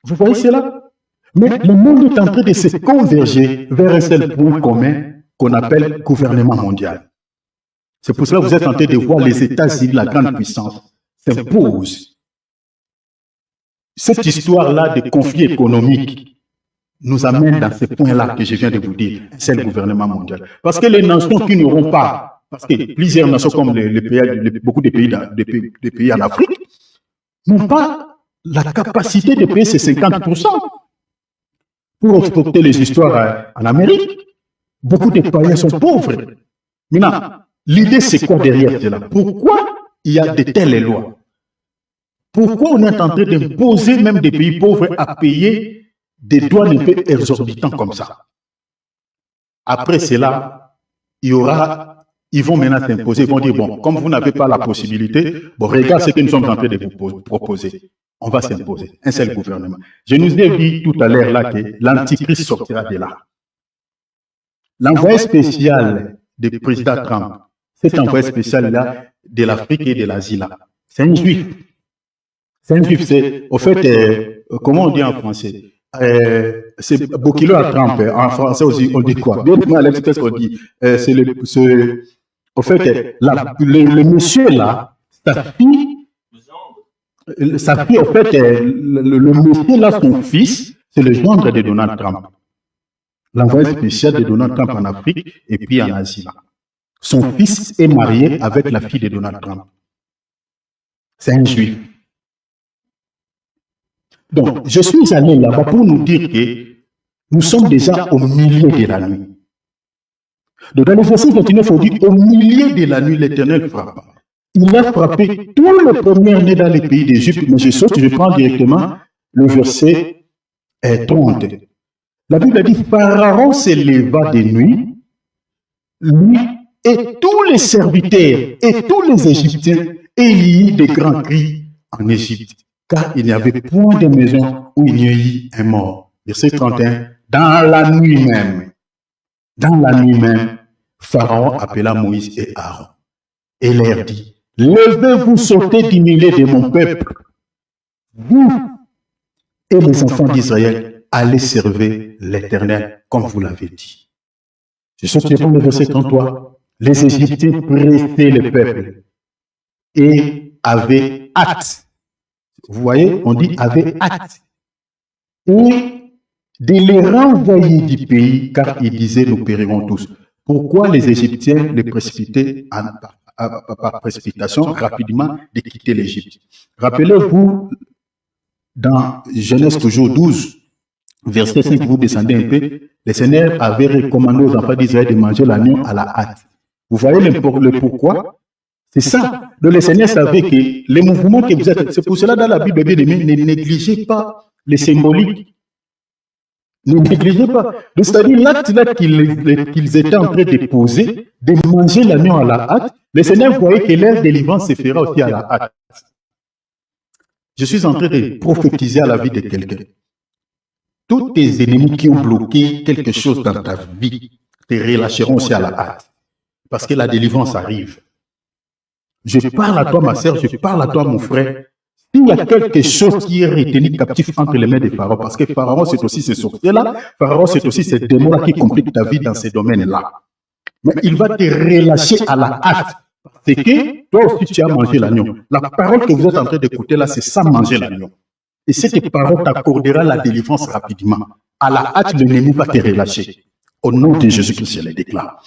Vous voyez cela? Mais le monde est en train de se converger vers un seul point commun qu'on appelle gouvernement mondial. C'est pour cela que vous êtes en train de voir les États-Unis, la grande puissance, s'imposent. Cette histoire-là de conflit économique nous amène dans ce point-là que je viens de vous dire, c'est le gouvernement mondial. Parce que les nations qui n'auront pas, parce que plusieurs nations comme beaucoup de pays en Afrique, n'ont pas la capacité de payer ces 50% pour exporter les histoires en Amérique. Beaucoup de païens sont pauvres. Maintenant, l'idée c'est quoi derrière cela? Pourquoi il y a de telles lois? Pourquoi on est en train d'imposer même des pays pauvres à payer des douanes un peu exorbitants comme ça? Après cela, ils vont maintenant s'imposer, ils vont dire, bon, comme vous n'avez pas la possibilité, bon, regarde ce que nous sommes en train de vous proposer. On va s'imposer, un seul gouvernement. Je nous ai dit tout à l'heure là que l'antichrist sortira de là. L'envoyé spécial du président Trump, cet envoyé spécial là de l'Afrique et de l'Asie là, c'est un juif. C'est un juif, c'est, au fait, comment on dit en français? C'est Bokilo à Trump, en français aussi, on dit quoi? Bien, à l'express, on dit, au fait, le monsieur là, sa fille, au fait, le monsieur là, son fils, c'est le gendre de Donald Trump. L'envoyé spécial de Donald Trump en Afrique et puis en Asie. Son fils est marié avec la fille de Donald Trump. C'est un juif. Donc, je suis allé là-bas pour nous dire que nous sommes déjà au milieu de la nuit. Donc, dans le verset 29, on dit au milieu de la nuit, l'Éternel frappa. Il a frappé tous les premiers-nés dans les pays d'Égypte, mais je prends directement le verset 30. La Bible dit, Pharaon s'éleva de nuit, lui et tous les serviteurs et tous les Égyptiens, et il y eut de grands cris en Égypte, car il n'y avait point de maison où il n'y eut un mort. Verset 31, dans la nuit même, Pharaon appela Moïse et Aaron, et leur dit, levez-vous, sortez du milieu de mon peuple, vous et les enfants d'Israël, allez servir l'Éternel comme vous l'avez dit. Je saute le verset 33. Les Égyptiens pressaient le peuple et avaient hâte. Vous voyez, on dit avaient hâte. Et de les renvoyer du pays, car ils disaient nous périrons tous. Pourquoi les Égyptiens les précipitaient par précipitation rapidement de quitter l'Égypte? Rappelez-vous, dans Genèse toujours 12, verset 5, vous descendez un peu, le Seigneur avait recommandé aux enfants d'Israël de manger l'agneau à la hâte. Vous voyez le pourquoi? C'est ça. Donc le Seigneur savait que les mouvements que vous êtes, c'est pour cela dans la Bible, bien aimé, ne négligez pas les symboliques. Ne négligez pas. C'est-à-dire l'acte là qu'ils étaient en train de poser, de manger l'agneau à la hâte, le Seigneur voyait que leur délivrance se fera aussi à la hâte. Je suis en train de prophétiser à la vie de quelqu'un. Tous tes ennemis qui ont bloqué quelque chose dans ta vie te relâcheront aussi à la hâte. Parce que la délivrance arrive. Je parle à toi, ma sœur, je parle à toi, mon frère. S'il y a quelque chose qui est retenu captif entre les mains de Pharaon, parce que Pharaon, c'est aussi ces sorciers-là, Pharaon, c'est aussi ces démons-là qui compliquent ta vie dans ces domaines-là. Mais il va te relâcher à la hâte. C'est que toi aussi, tu as mangé l'agneau. La parole que vous êtes en train d'écouter là, c'est ça, manger l'agneau. Et cette parole t'accordera la délivrance rapidement. À la hâte, l'ennemi va te relâcher. Au nom de Jésus-Christ, je le déclare.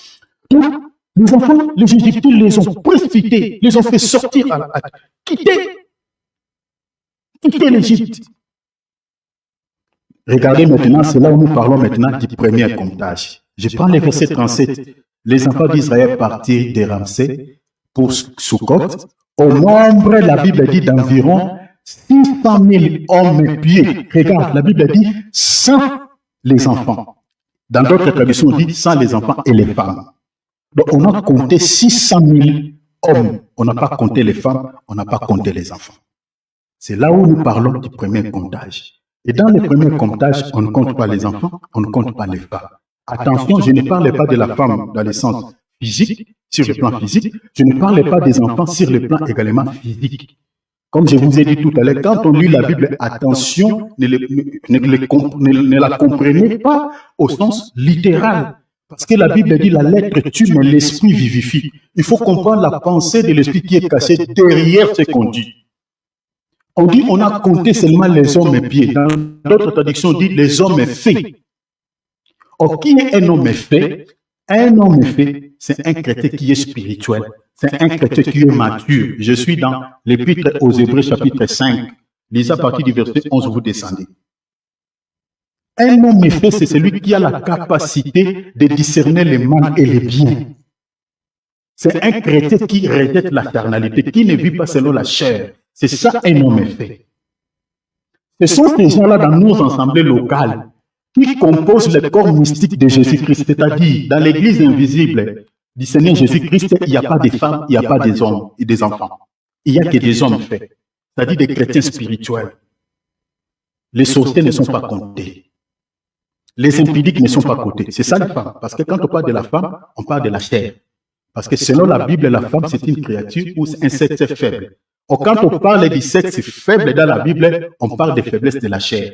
Les enfants, les Égyptiens les ont précipités, les ont fait sortir à la hâte. Quitter l'Égypte. Regardez maintenant, c'est là où nous parlons maintenant du premier comptage. Je prends le verset 37. Les enfants d'Israël partirent de Ramsès pour Sukkot. Au nombre, la Bible dit d'environ 600 000 hommes et pieds. Regarde, la Bible dit sans les enfants. Dans d'autres traductions, on dit sans les enfants et les femmes. Donc, on a compté 600 000 hommes. On n'a pas compté les femmes, on n'a pas compté les enfants. C'est là où nous parlons du premier comptage. Et dans le premier comptage, on ne compte pas les enfants, on ne compte pas les femmes. Attention, je ne parle pas de la femme dans le sens physique, sur le plan physique. Je ne parle pas des enfants sur le plan également physique. Comme je vous ai dit tout à l'heure, quand on lit la Bible, attention, ne la comprenez pas au sens littéral. Parce que la Bible dit la lettre tue, mais l'esprit vivifie. Il faut comprendre la pensée de l'esprit qui est cachée derrière ce qu'on dit. On dit on a compté seulement les hommes et pieds. Dans d'autres traductions, on dit les hommes faits. Or, qui est un homme fait? Un homme fait, c'est un chrétien qui est spirituel. C'est un chrétien qui est mature. Je suis dans l'Épître aux Hébreux, chapitre 5. Lisez à partir du verset 11, vous descendez. Un homme fait, c'est celui qui a la capacité de discerner les mal et les biens. C'est un chrétien qui rejette la carnalité, qui ne vit pas selon la chair. C'est ça un homme fait. Ce sont ces gens-là dans nos assemblées locales qui composent le corps mystique de Jésus-Christ, c'est-à-dire dans l'église invisible du Seigneur Jésus-Christ, il n'y a pas de femmes, il n'y a pas des hommes et des enfants. Il n'y a que des hommes faits, c'est-à-dire des chrétiens spirituels. Les sorciers ne sont pas comptés. Les impudiques ne sont pas comptés. C'est ça les femmes. Parce que quand on parle de la femme, on parle de la chair. Parce que selon la Bible, la femme, c'est une créature ou un sexe faible. Or, quand on parle du sexe faible dans la Bible, on parle des faiblesses de la chair.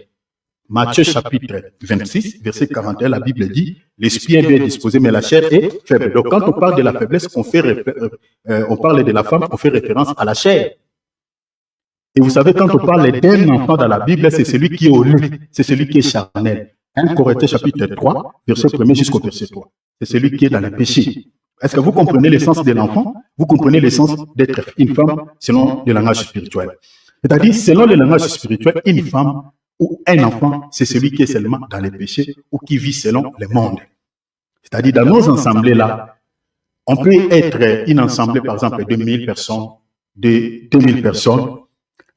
Matthieu chapitre 26, verset 41, la Bible dit « L'esprit est bien disposé, mais la chair est faible ». Donc, quand on parle de la faiblesse, on parle de la femme, on fait référence à la chair. Et vous savez, quand on parle d'un enfant dans la Bible, c'est celui qui est au lait, c'est celui qui est charnel. 1 Corinthiens chapitre 3, verset 1 jusqu'au verset 3. C'est celui qui est dans le péché. Est-ce que vous comprenez l'essence de l'enfant? Vous comprenez l'essence d'être une femme selon le langage spirituel. C'est-à-dire, selon le langage spirituel, une femme ou un enfant, c'est celui qui est seulement dans les péchés ou qui vit selon le monde. C'est-à-dire, dans nos assemblées-là, on peut être une assemblée, par exemple, de 1000 personnes, de 2000 personnes,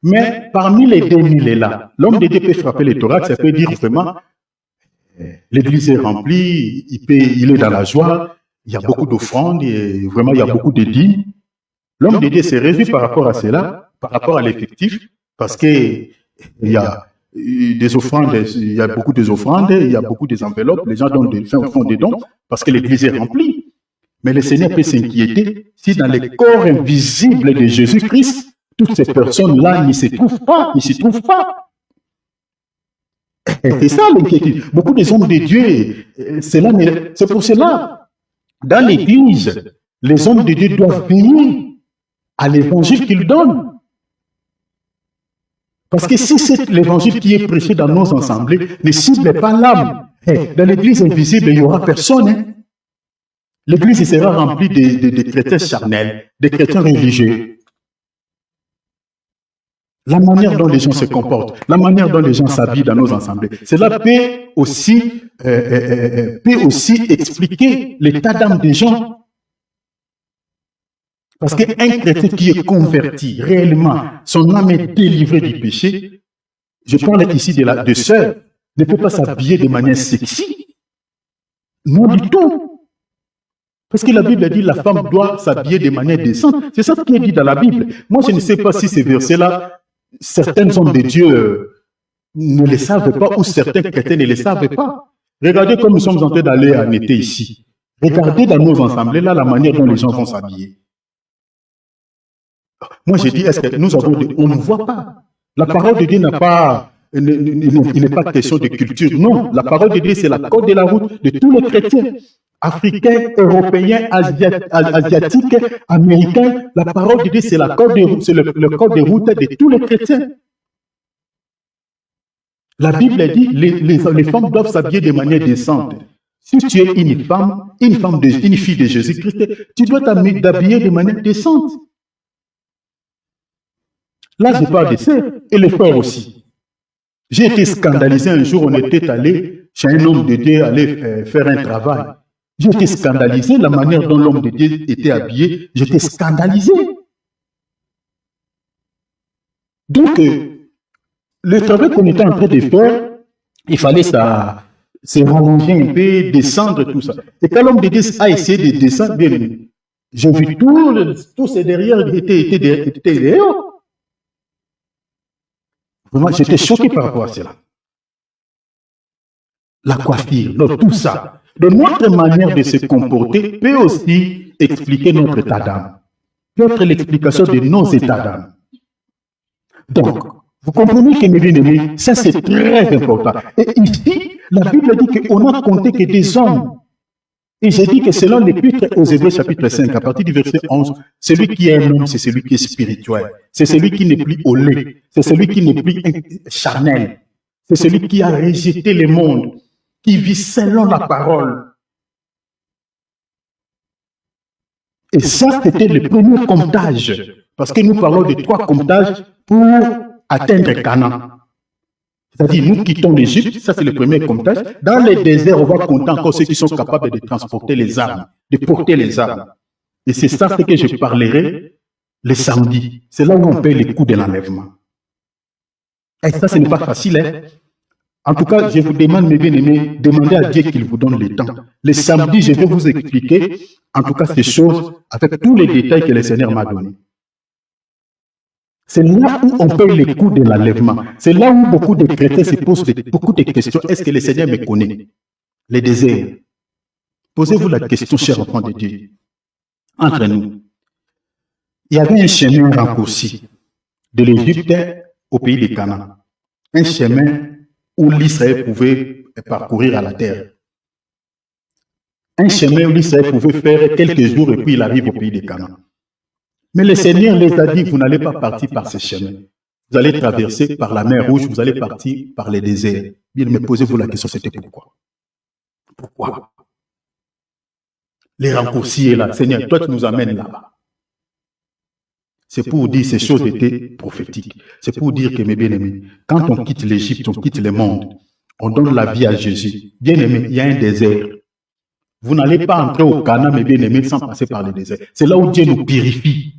mais parmi les 2000-là, l'homme de Dieu peut frapper le thorax, ça peut dire vraiment, l'église est remplie, il est dans la joie, il y a beaucoup d'offrandes, et vraiment il y a beaucoup de dîmes. L'homme de Dieu s'est réjoui par rapport à cela, par rapport à l'effectif, parce qu'il y a des offrandes, il y a beaucoup d'offrandes, il y a beaucoup des enveloppes, les gens font des dons, parce que l'église est remplie. Mais le Seigneur peut s'inquiéter si dans le corps invisible de Jésus-Christ, toutes ces personnes-là ne s'y trouvent pas. C'est ça l'inquiétude. Beaucoup des hommes de Dieu, c'est pour cela, dans l'église, les hommes de Dieu doivent veiller à l'évangile qu'ils donnent. Parce que si c'est l'évangile qui est prêché dans nos assemblées ne cible pas l'âme, dans l'église invisible, il n'y aura personne. Hein? L'église sera remplie de chrétiens charnels, de chrétiens religieux. La manière dont les gens se comportent, la manière dont les gens s'habillent dans nos assemblées, cela peut aussi expliquer l'état d'âme des gens. Parce qu'un chrétien qui est converti réellement, son âme est délivrée du péché, je parle ici de sœurs, ne peut pas s'habiller de manière sexy. Non du tout. Parce que la Bible dit que la femme doit s'habiller de manière décente. C'est ça ce qui est dit dans la Bible. Moi, je ne sais pas si ces versets-là certains hommes de Dieu ne le savent pas, ou certains chrétiens ne le savent pas. Regardez comme nous sommes en train d'aller en été ici. Regardez dans nos assemblées, là, la manière dont les gens vont s'habiller. Moi, j'ai dit, est-ce que nous avons... On ne voit pas. La parole de Dieu n'a pas... Il n'est pas question de culture. Non, la parole de Dieu, c'est la code de la route de tous les chrétiens. Africains, européens, asiatiques, américains. La parole de Dieu, c'est la code de route, c'est le code de route de tous les chrétiens. La Bible dit, les femmes doivent s'habiller de manière décente. Si tu es une fille de Jésus-Christ, tu dois t'habiller de manière décente. Là, je parle des sœurs et les frères aussi. J'ai été scandalisé un jour, on était allé chez un homme de Dieu aller faire un travail. J'ai été scandalisé, la manière dont l'homme de Dieu était habillé, j'étais scandalisé. Donc, le travail qu'on était en train de faire, il fallait ça, se rallonger un peu, descendre, tout ça. Et quand l'homme de Dieu a essayé de descendre, bien, j'ai vu tous ces derrière étaient dehors. Vraiment, j'étais choqué par rapport à cela. La coiffure, tout ça. De notre manière de se comporter peut aussi expliquer notre état d'âme. Peut être l'explication de nos états d'âme. Donc, vous comprenez que mes bien-aimés, ça c'est très important. Et ici, la Bible dit qu'on n'a compté que des hommes. Et j'ai dit que selon l'Épître aux Hébreux chapitre 5, à partir du verset 11, celui qui est un homme, c'est celui qui est spirituel. C'est celui qui n'est plus au lait. C'est celui qui n'est plus charnel. C'est celui qui a rejeté le monde, qui vit selon la parole. Et ça, c'était le premier comptage. Parce que nous parlons de 3 comptages pour atteindre Canaan. C'est-à-dire, nous quittons l'Égypte, ça c'est le premier comptage. Dans les déserts, on va compter encore ceux qui sont capables de transporter les armes, de porter les armes. Et c'est ça que je parlerai le samedi. C'est là où on paye les coûts de l'enlèvement. Et ça, ce n'est pas facile. Hein? En tout cas, je vous demande, mes bien-aimés, demandez à Dieu qu'il vous donne le temps. Le samedi, je vais vous expliquer, en tout cas, ces choses avec tous les détails que le Seigneur m'a donnés. C'est là où on paye les coûts de l'enlèvement. C'est là où beaucoup de chrétiens se posent beaucoup de questions. Est-ce que le Seigneur me connaît? Les déserts. Posez-vous la question, chers enfants de Dieu. Entre nous. Il y avait un chemin raccourci de l'Égypte au pays de Canaan. Un chemin où l'Israël pouvait parcourir à la terre. Un chemin où l'Israël pouvait faire quelques jours et puis il arrive au pays de Canaan. Mais le Seigneur les a dit, vous n'allez pas partir par ce chemin. Vous allez traverser par la mer Rouge, vous allez partir par les déserts. Bien, mais posez-vous la question, c'était pourquoi? Pourquoi? Les raccourcis est là. Seigneur, toi tu nous amènes là-bas. C'est pour dire ces choses étaient prophétiques. C'est pour dire que mes bien-aimés, quand on quitte l'Égypte, on quitte le monde, on donne la vie à Jésus. Bien-aimés, il y a un désert. Vous n'allez pas entrer au Canaan, mes bien-aimés, sans passer par le désert. C'est là où Dieu nous purifie.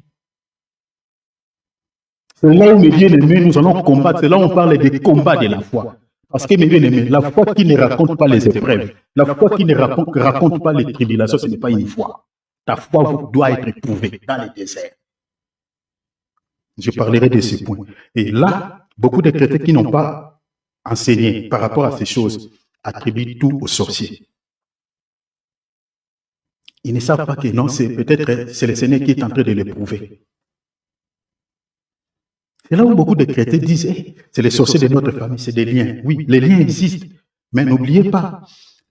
C'est là où, mes bien-aimés, nous allons combattre. C'est là où on parle des combats de la foi. Parce que, mes bien-aimés, la foi qui ne raconte pas les épreuves, la foi qui ne raconte pas les tribulations, ce n'est pas une foi. Ta foi doit être éprouvée dans les déserts. Je parlerai de ces points. Et là, beaucoup de chrétiens qui n'ont pas enseigné par rapport à ces choses attribuent tout aux sorciers. Ils ne savent pas que non, c'est peut-être c'est le Seigneur qui est en train de l'éprouver. C'est là où beaucoup de chrétiens disent, hey, c'est les sorciers de notre famille, c'est des liens. Oui, les liens existent, mais n'oubliez pas,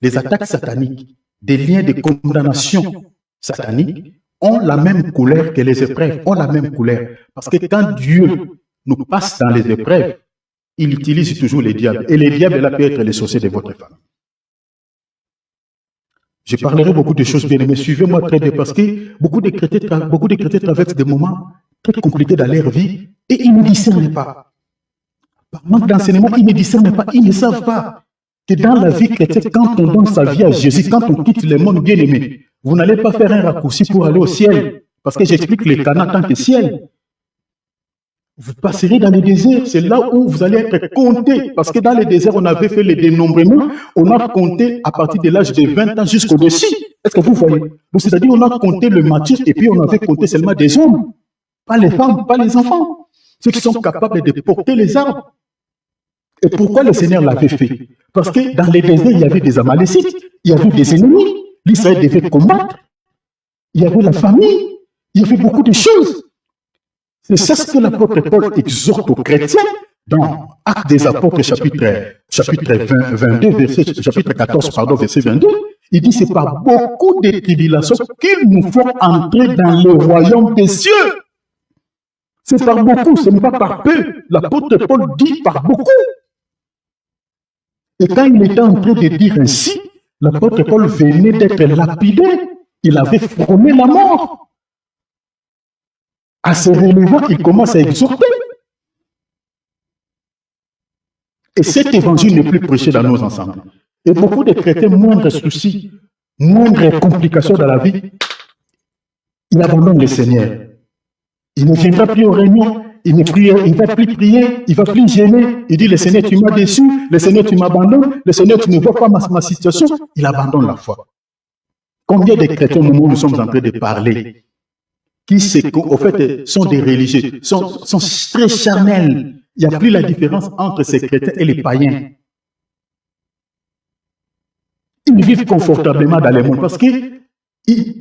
les attaques sataniques, des liens de condamnation satanique ont la même couleur que les épreuves, ont la même couleur. Parce que quand Dieu nous passe dans les épreuves, il utilise toujours les diables. Et les diables, là, peuvent être les sorciers de votre famille. Je parlerai beaucoup de choses bien, mais suivez-moi très bien parce que beaucoup de chrétiens traversent des moments très compliqués dans leur vie et ils ne discernent pas. Par manque d'enseignement, ils ne discernent pas, ils ne savent pas que dans la vie chrétienne, quand on donne sa vie à Jésus, quand on quitte le monde bien aimé, vous n'allez pas faire un raccourci pour aller au ciel. Parce que j'explique le Canaan en tant que ciel. Vous passerez dans le désert, c'est là où vous allez être compté. Parce que dans le désert, on avait fait le dénombrement, on a compté à partir de l'âge de 20 ans jusqu'au-dessus. Est-ce que vous voyez? Donc, c'est-à-dire on a compté le martyr et puis on avait compté seulement des hommes, pas les femmes, pas les enfants. ceux qui sont capables de porter les armes. Et pourquoi le Seigneur l'avait fait? Parce que dans les déserts, il y avait des Amalécites, il y avait des ennemis, l'Israël devait combattre, il y avait la famille, il y avait beaucoup de choses. C'est ça ce que l'apôtre Paul exhorte aux chrétiens dans Actes des Apôtres, chapitre 14, verset 22. Il dit, c'est par beaucoup de tribulations qu'ils nous font entrer dans le royaume des cieux. C'est par beaucoup, ce n'est pas par peu. L'apôtre Paul dit par beaucoup. Et quand il était en train de dire ainsi, l'apôtre Paul venait d'être lapidé. Il avait frôlé la mort. À ce relevant, il commence à exhorter. Et cet évangile n'est plus prêché dans nos ensembles. Et beaucoup de chrétiens, moindre souci, moindre complication dans la vie, il abandonne le Seigneur. Il ne viendra plus aux réunions, il ne va plus prier, il ne va plus gêner. Il dit, le Seigneur, tu m'as déçu, le Seigneur, tu m'abandonnes, le Seigneur, tu ne vois pas ma situation. Il abandonne la foi. Combien de chrétiens, au moment où nous sommes en train de parler, qui, au fait, sont des religieux, sont très charnels. Il n'y a plus la différence entre ces chrétiens et les païens. Ils vivent confortablement dans le monde parce qu'ils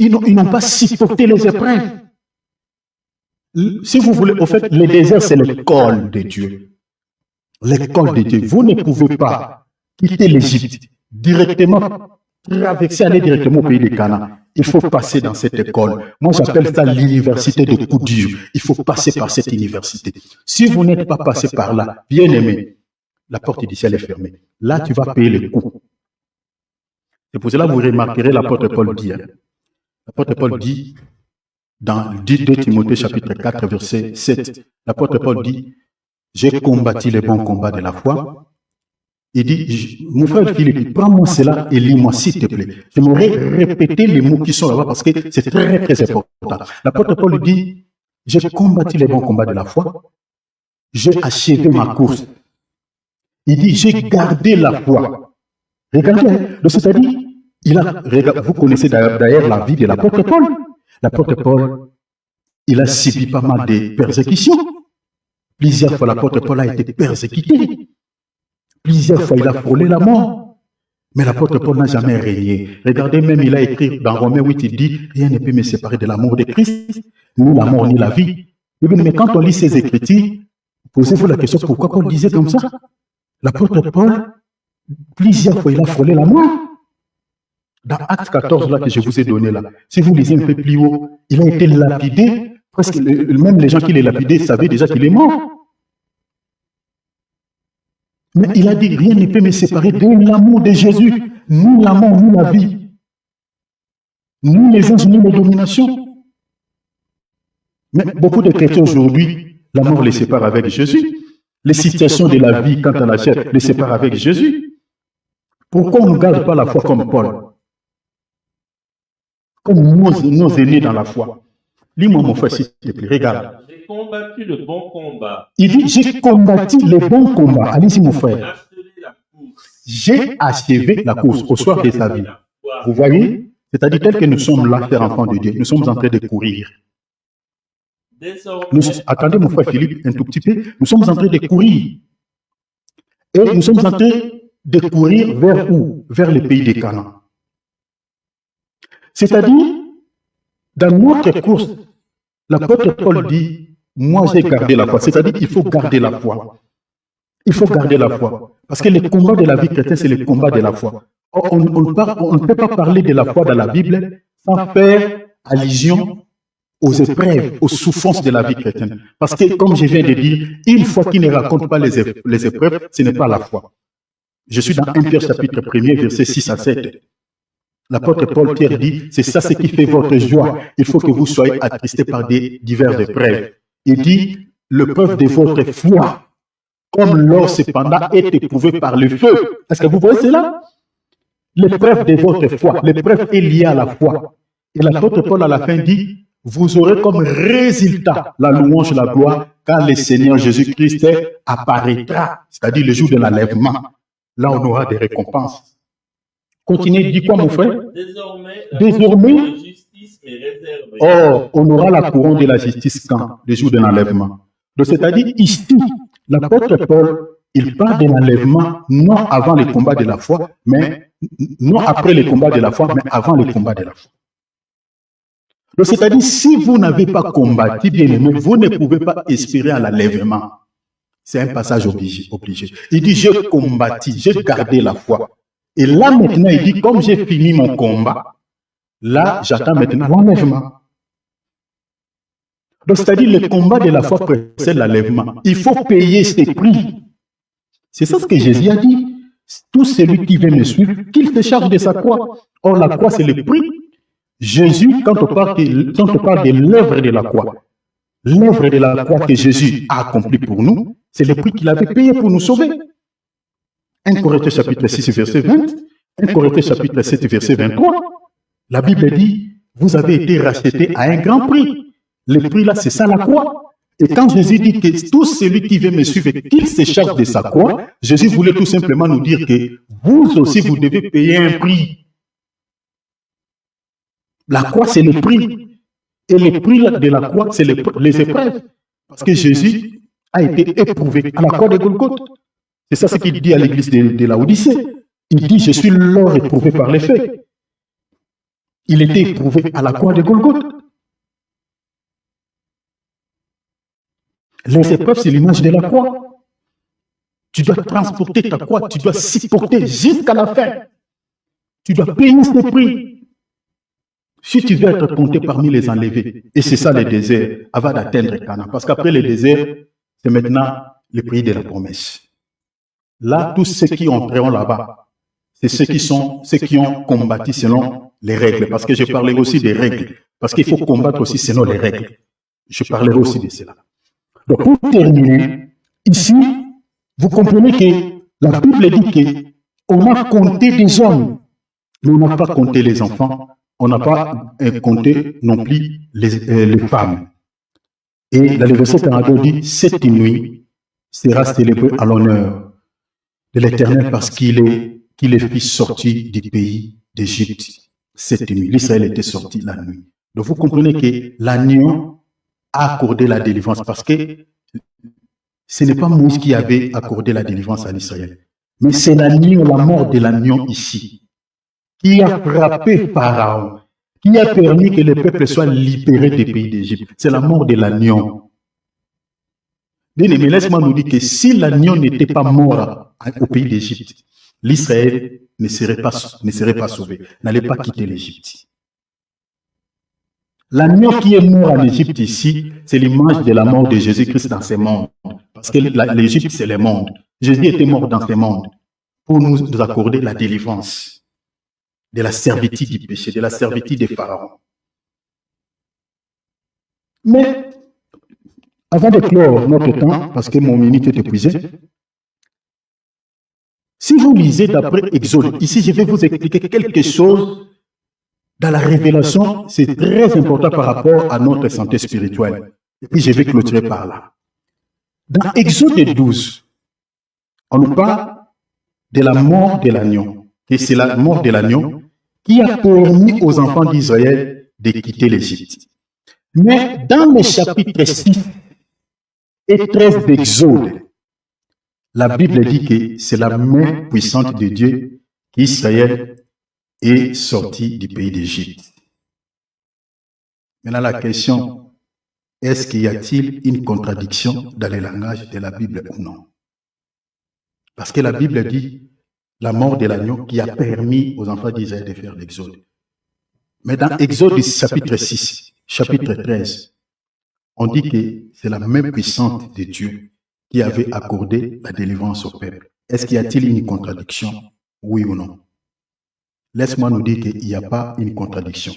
n'ont pas supporté les épreuves. Si vous voulez, au fait, le désert, c'est l'école de Dieu. L'école de Dieu. Vous ne pouvez pas quitter l'Égypte directement, traverser, aller directement au pays de Canaan. Il faut passer dans cette école. Moi, j'appelle ça l'université de coups durs. Il faut passer par cette université. Si vous n'êtes pas passé par là, bien aimé, la porte du ciel est fermée. Là, tu vas payer le coût. C'est pour cela que vous remarquerez l'apôtre Paul dit. L'apôtre Paul dit, dans 2 Timothée chapitre 4, verset 7, l'apôtre Paul dit, j'ai combattu les bons combats de la foi. Il dit, mon frère Philippe, prends-moi cela et lis-moi s'il te plaît. J'aimerais répéter les mots qui sont là-bas parce que c'est très très important. L'apôtre Paul dit, j'ai combattu les bons combats de la foi, j'ai achevé ma course. Il dit, j'ai gardé la foi. Regardez, c'est-à-dire, vous connaissez d'ailleurs la vie de l'apôtre Paul. L'apôtre Paul, il a subi pas mal de persécutions. Plusieurs fois, l'apôtre Paul a été persécuté. Plusieurs fois, il a frôlé la mort. Mais l'apôtre Paul n'a jamais régné. Regardez, même il a écrit dans Romains 8, il dit, rien ne peut me séparer de l'amour de Christ, ni la mort, ni la vie. Mais quand on lit ces écritures, posez-vous la question, pourquoi Paul disait comme ça? L'apôtre Paul, plusieurs fois, il a frôlé la mort. Dans Acte 14, là, que je vous ai donné là, si vous lisez un peu plus haut, il a été lapidé, presque même les gens qui l'ont lapidé savaient déjà qu'il est mort. Mais il a dit, rien ne peut me séparer de l'amour de Jésus, ni la mort, ni la vie, ni les anges, ni les dominations. Mais beaucoup de chrétiens aujourd'hui, la mort les sépare avec Jésus. Les situations de la vie, quant à la chair, les séparent avec Jésus. Pourquoi on ne garde pas la foi comme Paul? Comme nos aînés dans la foi. Lis-moi mon frère, s'il te plaît, regarde. J'ai combattu le bon combat. Il dit, j'ai combattu le bon combat. Allez-y, mon frère. J'ai achevé la course au soir de sa vie. Vous voyez? C'est-à-dire tel que nous sommes là, chers enfants de Dieu. Nous sommes en train de courir. Attendez, mon frère Philippe, un tout petit peu. Nous sommes en train de courir. Et nous sommes en train de courir vers où? Vers le pays de Canaan. C'est-à-dire, dans notre course, l'apôtre Paul dit, moi j'ai gardé la foi. C'est-à-dire qu'il faut garder la foi. Il faut garder la foi. Parce que le combat de la vie chrétienne, c'est le combat de la foi. On ne peut pas parler de la foi dans la Bible sans faire allusion aux épreuves, aux souffrances de la vie chrétienne. Parce que, comme je viens de dire, une foi qui ne raconte pas les épreuves, ce n'est pas la foi. Je suis dans 1 Pierre chapitre 1er, versets 6 à 7. L'apôtre Paul Pierre dit, c'est ça ce qui fait votre joie. Il faut que vous soyez attristés par des diverses épreuves. Il dit, l'épreuve de votre foi, comme l'or cependant est éprouvé par le feu. Est-ce que vous voyez cela? L'épreuve de votre foi, l'épreuve est liée à la foi. Et l'apôtre Paul à la fin dit, vous aurez comme résultat la louange, la gloire, quand le Seigneur Jésus-Christ apparaîtra, c'est-à-dire le jour de l'enlèvement. Là, on aura des récompenses. Continuez, dis quoi, mon frère? Désormais, Désormais, la justice est réservée. oh, on aura la couronne de la justice quand? Le jour de l'enlèvement. Donc, c'est-à-dire ici, l'apôtre Paul, il parle de l'enlèvement non avant les combats de la foi, mais non après les combats de la foi, mais avant les combats de la foi. Donc, c'est-à-dire, si vous n'avez pas combattu, bien aimé, vous ne pouvez pas espérer à l'enlèvement. C'est un passage obligé. Il dit, j'ai combattu, j'ai gardé la foi. Et là, maintenant, il dit, comme j'ai fini mon combat, là, j'attends maintenant l'enlèvement. Donc, c'est-à-dire, le combat de la foi précède l'enlèvement. Il faut payer ses prix. C'est ça ce que Jésus a dit. Tout celui qui veut me suivre, qu'il se charge de sa croix. Or, la croix, c'est le prix. Jésus, quand on parle de l'œuvre de la croix, l'œuvre de la croix que Jésus a accomplie pour nous, c'est le prix qu'il avait payé pour nous sauver. 1 Corinthiens chapitre 6, verset 20, 1 Corinthiens chapitre 7, verset 23, la Bible dit, vous avez été rachetés à un grand prix. Le prix là, c'est ça la croix. Et quand Jésus dit que tout celui qui veut me suivre, qu'il se charge de sa croix, Jésus voulait tout simplement nous dire que vous aussi, vous devez payer un prix. La croix, c'est le prix. Et le prix de la croix, c'est les épreuves. Parce que Jésus a été éprouvé à la croix de Golgothe. C'est ça ce qu'il dit à l'église de Laodicée. Il dit, je suis l'or éprouvé par les faits. Il était éprouvé à la croix de Golgothe. Les épreuves, c'est l'image de la croix. Tu dois transporter ta croix, tu dois supporter jusqu'à la fin. Tu dois payer ce prix. Si tu veux être compté parmi les enlevés, et c'est ça le désert, avant d'atteindre Canaan. Parce qu'après le désert, c'est maintenant le pays de la promesse. Là, tous ceux qui entreront là-bas, c'est ceux qui ont combattu selon les règles. Parce que je parlerai aussi des règles. Parce qu'il faut combattre aussi selon les règles. Je parlerai aussi de cela. Donc, pour terminer, ici, vous comprenez que la Bible dit qu'on a compté des hommes, mais on n'a pas compté les enfants, on n'a pas compté non plus les femmes. Et dans le verset 42 dit, cette nuit sera célébrée à l'honneur de l'Éternel parce qu'il est fils sorti du pays d'Égypte. Cette nuit, l'Israël était sorti la nuit. Donc vous comprenez que l'agneau a accordé la délivrance parce que ce n'est pas Moïse qui avait accordé la délivrance à l'Israël, mais c'est l'agneau, la mort de l'agneau ici, qui a frappé Pharaon, qui a permis que le peuple soit libéré des pays d'Égypte. C'est la mort de l'agneau. Bien aimé, laisse-moi nous dire que si l'agneau n'était pas mort au pays d'Égypte, l'Israël ne serait pas sauvé, n'allait pas quitter l'Égypte. L'agneau qui est mort en Égypte ici, c'est l'image de la mort de Jésus-Christ dans ce monde. Parce que l'Égypte, c'est le monde. Jésus était mort dans ce monde pour nous accorder la délivrance de la servitude du péché, de la servitude des pharaons. Mais, avant de clore notre temps, parce que mon minute est épuisée, si vous lisez d'après Exode, ici je vais vous expliquer quelque chose dans la révélation, c'est très important par rapport à notre santé spirituelle. Et puis je vais clôturer par là. Dans Exode 12, on nous parle de la mort de l'agneau. Et c'est la mort de l'agneau qui a permis aux enfants d'Israël de quitter l'Égypte. Mais dans les chapitres 6 et 13 d'Exode, la Bible dit que c'est la main puissante de Dieu qu'Israël est sorti du pays d'Égypte. Maintenant, la question, est-ce qu'il y a-t-il une contradiction dans le langage de la Bible ou non? Parce que la Bible dit la mort de l'agneau qui a permis aux enfants d'Israël de faire l'exode. Mais dans Exode chapitre 6, chapitre 13, on dit que c'est la main puissante de Dieu qui avait accordé la délivrance au peuple. Est-ce qu'il y a-t-il une contradiction? Oui ou non? Laisse-moi nous dire qu'il n'y a pas une contradiction.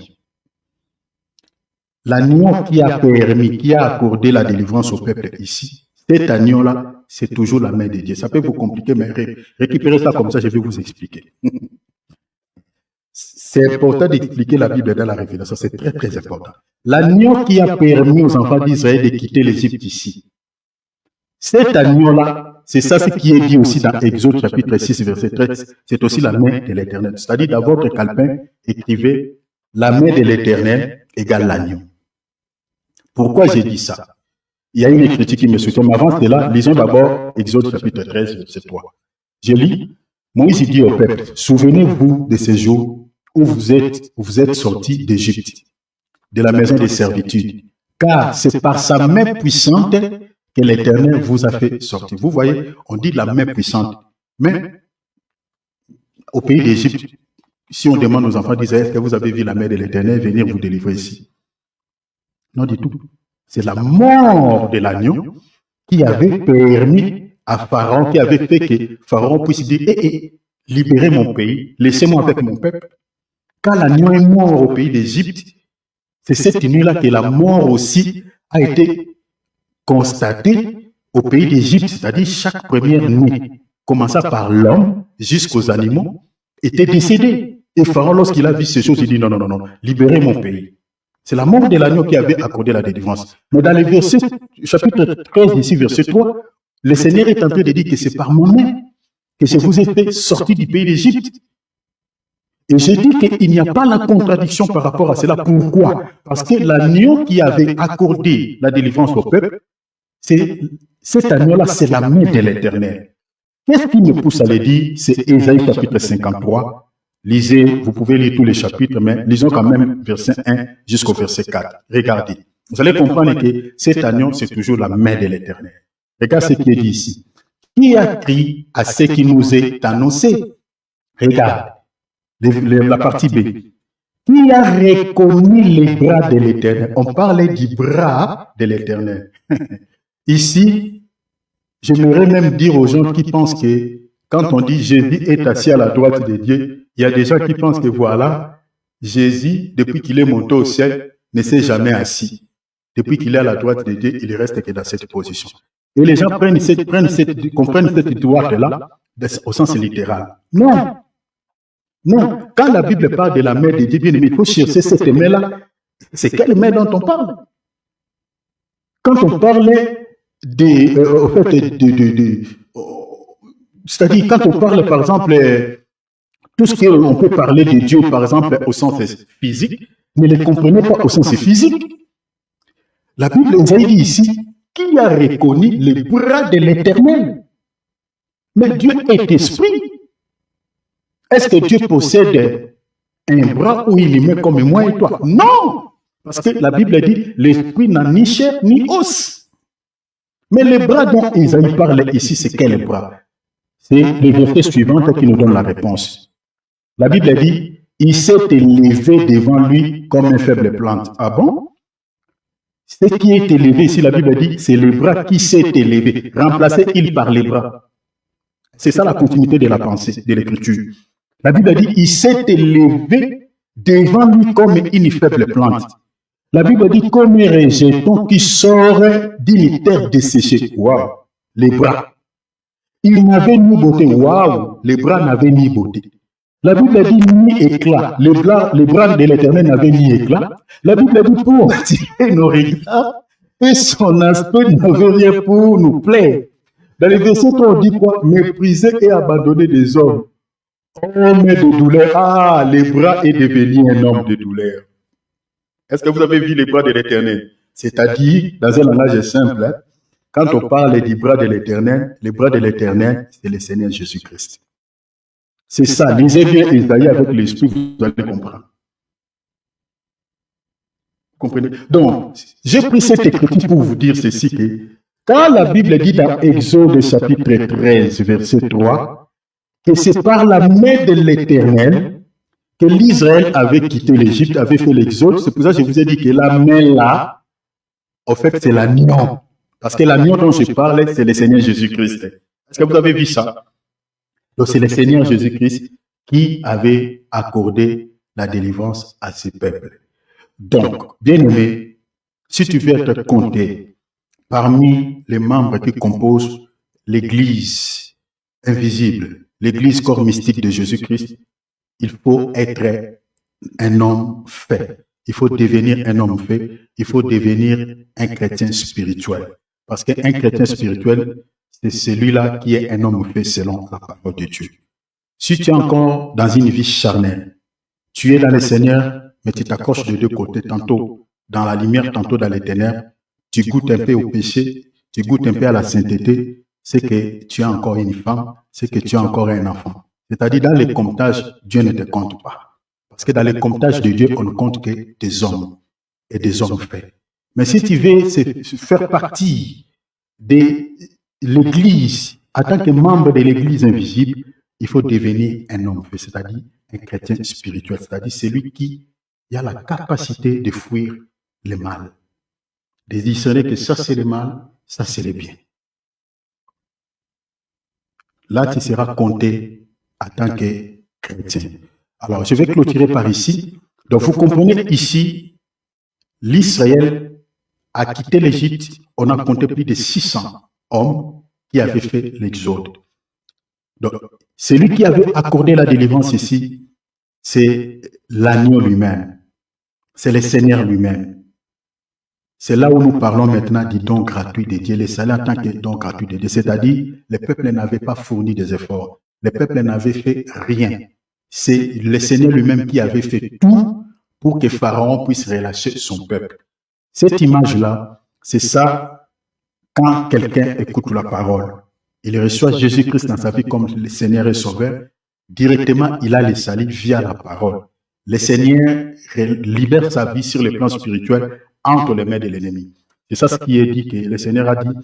L'agneau qui a permis, qui a accordé la délivrance au peuple ici, cet agneau-là, c'est toujours la main de Dieu. Ça peut vous compliquer, mais récupérez ça comme ça, je vais vous expliquer. C'est important d'expliquer la Bible dans la révélation, c'est très très important. L'agneau qui a permis aux enfants d'Israël de quitter l'Égypte ici, cet agneau-là, c'est ça ce qui est dit aussi dans Exode chapitre 6, verset 13, c'est aussi la main de l'Éternel. C'est-à-dire dans votre calepin, écrivez la main de l'Éternel égale l'agneau. Pourquoi j'ai dit ça? il y a une critique qui me soutient. Mais avant cela, lisons d'abord Exode chapitre 13, verset 3. Je lis, Moïse dit au peuple, souvenez-vous de ces jours où vous êtes sortis d'Égypte, de la maison des servitudes, car c'est par sa main puissante que l'Éternel vous a fait sortir. Vous voyez, on dit la main puissante, mais au pays d'Égypte, si on demande aux enfants d'Israël, est-ce que vous avez vu la main de l'Éternel venir vous délivrer ici? Non du tout. C'est la mort de l'agneau qui avait permis à Pharaon, qui avait fait que Pharaon puisse dire, libérez mon pays, laissez-moi avec mon peuple. Quand l'agneau est mort au pays d'Égypte, c'est cette nuit-là que la mort aussi a été constatée au pays d'Égypte, c'est-à-dire chaque première nuit, commençant par l'homme jusqu'aux animaux, était décédé. Et Pharaon, lorsqu'il a vu ces choses, il dit non, libérez mon pays. C'est la mort de l'agneau qui avait accordé la délivrance. Mais dans les versets, chapitre 13, ici, verset 3, le Seigneur est en train de dire que c'est par mon main que je vous ai fait sortir du pays d'Égypte. Et je dis qu'il n'y a pas la contradiction par rapport à cela. Pourquoi? Parce que l'agneau qui avait accordé la délivrance au peuple, cet agneau-là, c'est la main de l'Éternel. Qu'est-ce qui me pousse à le dire? C'est Ésaïe chapitre 53. Lisez, vous pouvez lire tous les chapitres, mais lisons quand même verset 1 jusqu'au verset 4. Regardez. Vous allez comprendre que cet agneau, c'est toujours la main de l'Éternel. Regarde ce qui est dit ici. Qui a crié à ce qui nous est annoncé? Regarde, la partie B. Qui a reconnu les bras de l'Éternel? On parlait du bras de l'Éternel. Ici, j'aimerais même dire aux gens qui pensent que quand on dit Jésus est assis à la droite de Dieu, il y a des gens qui pensent que voilà, Jésus, depuis qu'il est monté au ciel, ne s'est jamais assis. Depuis qu'il est à la droite de Dieu, il reste que dans cette position. Et les gens comprennent cette droite-là au sens littéral. Non. Non. Quand la Bible parle de la main de Dieu, bien aimé, il faut chercher cette main-là. C'est quelle main dont on parle? Quand on parlait c'est-à-dire quand on parle, par exemple, tout ce qu'on peut parler de Dieu, par exemple, au sens physique, ne le comprenez pas au sens physique. La Bible nous a dit ici, qui a reconnu les bras de l'Éternel? Mais Dieu est esprit. Est-ce que Dieu possède un bras où il est met comme moi et toi? Non! Parce que la Bible dit, l'esprit n'a ni chair ni os. Mais les bras dont Isaïe parle ici, c'est quel bras? C'est le verset suivant qui nous donne la réponse. La Bible dit, il s'est élevé devant lui comme une faible plante. Ah bon? Ce qui est élevé, ici la Bible dit, c'est le bras qui s'est élevé. Remplacé il par les bras. C'est ça la continuité de la pensée, de l'écriture. La Bible dit, il s'est élevé devant lui comme une faible plante. La Bible dit, comme un rejeton qui sort d'une terre desséchée. Waouh, les bras. Il n'avait ni beauté. Waouh, les bras n'avaient ni beauté. La Bible dit ni éclat. Les bras de l'Éternel n'avaient ni éclat. La Bible dit pour attirer nos regards et son aspect n'avait rien pour nous plaire. Dans les versets, on dit quoi? Mépriser et abandonner des hommes. Homme de douleur. Ah, les bras est devenu un homme de douleur. Est-ce que vous avez vu les bras de l'Éternel? C'est-à-dire, dans un langage simple, hein, quand on parle des bras de l'Éternel, les bras de l'Éternel, c'est le Seigneur Jésus-Christ. C'est ça. Lisez bien Isaïe avec l'esprit, vous allez comprendre. Comprenez? Donc, j'ai pris cette écriture pour vous dire ceci, que quand la Bible dit dans Exode chapitre 13, verset 3, que c'est par la main de l'Éternel que l'Israël avait quitté l'Égypte, avait fait l'exode, c'est pour ça que je vous ai dit que la main là, en fait, c'est l'agneau. Parce que l'agneau dont je parlais, c'est le Seigneur Jésus-Christ. Est-ce que vous avez vu ça? Donc, c'est le Seigneur Jésus-Christ qui avait accordé la délivrance à ses peuples. Donc, bien-aimé, si tu veux être compté parmi les membres qui composent l'Église invisible, l'Église corps mystique de Jésus-Christ, il faut être un homme fait. Il faut devenir un homme fait. Il faut devenir un chrétien spirituel. Parce qu'un chrétien spirituel, c'est celui-là qui est un homme fait selon la parole de Dieu. Si tu es encore dans une vie charnelle, tu es dans le Seigneur, mais tu t'accroches de deux côtés, tantôt dans la lumière, tantôt dans les ténèbres, tu goûtes un peu au péché, tu goûtes un peu à la sainteté, c'est que tu as encore une femme, c'est que tu as encore un enfant. C'est-à-dire, dans les comptages, Dieu ne te compte pas. Parce que dans les comptages de Dieu, on ne compte que des hommes et des hommes faits. Mais si tu veux faire partie de l'Église, en tant que membre de l'Église invisible, il faut devenir un homme fait, c'est-à-dire un chrétien spirituel, c'est-à-dire celui qui a la capacité de fuir le mal, de discerner que ça c'est le mal, ça c'est le bien. Là, tu seras compté en tant que chrétien. Alors, je vais clôturer par ici. Donc, vous comprenez ici, l'Israël a quitté l'Égypte. On a compté plus de 600 hommes qui avaient fait l'exode. Donc, celui qui avait accordé la délivrance ici, c'est l'agneau lui-même. C'est le Seigneur lui-même. C'est là où nous parlons maintenant du don gratuit de Dieu, le salut en tant que don gratuit de Dieu. C'est-à-dire, le peuple n'avait pas fourni des efforts. Le peuple n'avait fait rien. C'est le Seigneur lui-même qui avait fait tout pour que Pharaon puisse relâcher son peuple. Cette image-là, c'est ça quand quelqu'un écoute la parole. Il reçoit Jésus-Christ dans sa vie comme le Seigneur et Sauveur. Directement, il a le salut via la parole. Le Seigneur libère sa vie sur le plan spirituel entre les mains de l'ennemi. C'est ça ce qui est dit, que le Seigneur a dit,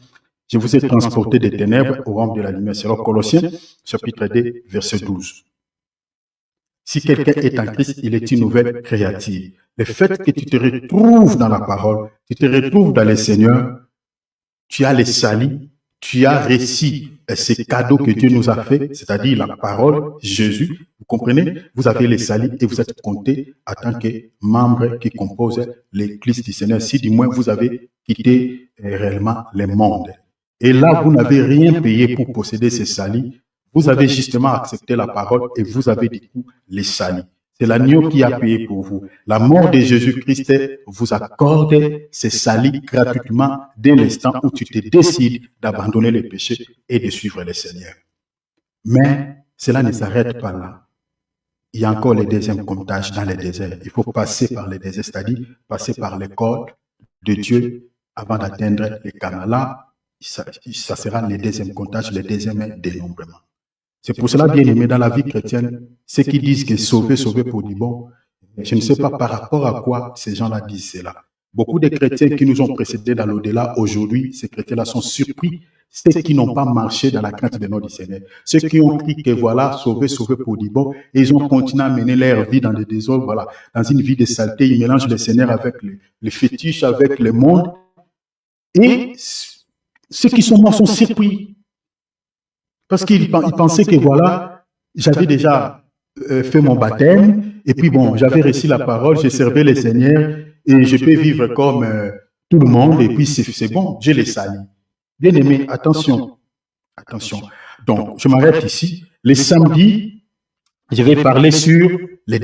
je vous ai transporté des ténèbres au royaume de la lumière. C'est Colossiens, chapitre 2, verset 12. Si quelqu'un est en Christ, il est une nouvelle créature. Le fait que tu te retrouves dans la parole, tu te retrouves dans le Seigneur, tu as le salut, tu as reçu ces cadeaux que Dieu nous a fait, c'est-à-dire la parole, Jésus. Vous comprenez? Vous avez le salut et vous êtes compté en tant que membre qui compose l'Église du Seigneur. Si du moins vous avez quitté réellement le monde. Et là, vous n'avez rien payé pour posséder ce salut. Vous avez justement accepté la parole et vous avez du coup le salut. C'est l'agneau qui a payé pour vous. La mort de Jésus-Christ vous accorde ce salut gratuitement dès l'instant où tu te décides d'abandonner le péché et de suivre le Seigneur. Mais cela ne s'arrête pas là. Il y a encore le deuxième comptage dans le désert. Il faut passer par le désert, c'est-à-dire passer par les cordes de Dieu avant d'atteindre le Canaan. Ça sera le deuxième comptage, le deuxième dénombrement. C'est pour cela, bien aimé, dans la vie chrétienne, ceux qui disent que sauver pour du bon, je ne sais pas par rapport à quoi ces gens-là disent cela. Beaucoup de chrétiens qui nous ont précédés dans l'au-delà, aujourd'hui, ces chrétiens-là sont surpris. Ceux qui n'ont pas marché dans la crainte de notre Seigneur. Ceux qui ont cru que voilà, sauver pour du bon, et ils ont continué à mener leur vie dans des désordres, voilà, dans une vie de saleté. Ils mélangent le Seigneur avec les fétiches, avec le monde. Et ceux qui sont morts sont surpris. Parce qu'ils pensaient que voilà, j'avais déjà fait mon baptême, et puis bon, j'avais reçu la parole, j'ai servi le Seigneur, et je peux vivre comme tout le monde, et puis c'est bon, j'ai les salis. Bien aimé, attention. Donc, je m'arrête ici. Les samedis, je vais parler sur la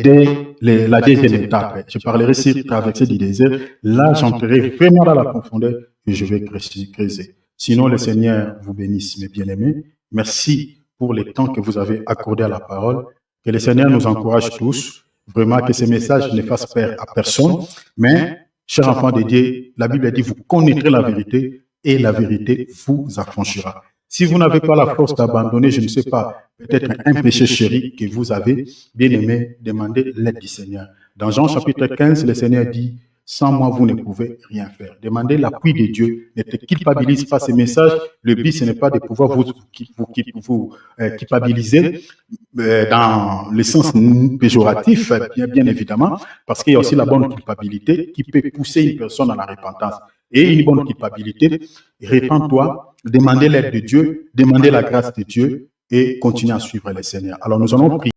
deuxième étape. Je parlerai sur traverser du désert. Là, j'entrerai vraiment dans la profondeur et je vais creuser. Sinon, le Seigneur vous bénisse, mes bien-aimés. Merci pour le temps que vous avez accordé à la parole. Que le Seigneur nous encourage tous. Vraiment, que ces messages ne fassent peur à personne. Mais, chers enfants de Dieu, la Bible dit, vous connaîtrez la vérité et la vérité vous affranchira. Si vous n'avez pas la force d'abandonner, je ne sais pas, peut-être un péché chéri que vous avez, bien aimé, demandez l'aide du Seigneur. Dans Jean chapitre 15, le Seigneur dit, sans moi, vous ne pouvez rien faire. Demandez l'appui de Dieu. Ne te culpabilise pas ces messages. Le but, ce n'est pas de pouvoir vous culpabiliser dans le sens péjoratif, bien évidemment, parce qu'il y a aussi la bonne culpabilité qui peut pousser une personne à la repentance. Et une bonne culpabilité, répands-toi, demandez l'aide de Dieu, demandez la grâce de Dieu et continuez à suivre le Seigneur. Alors nous allons prier.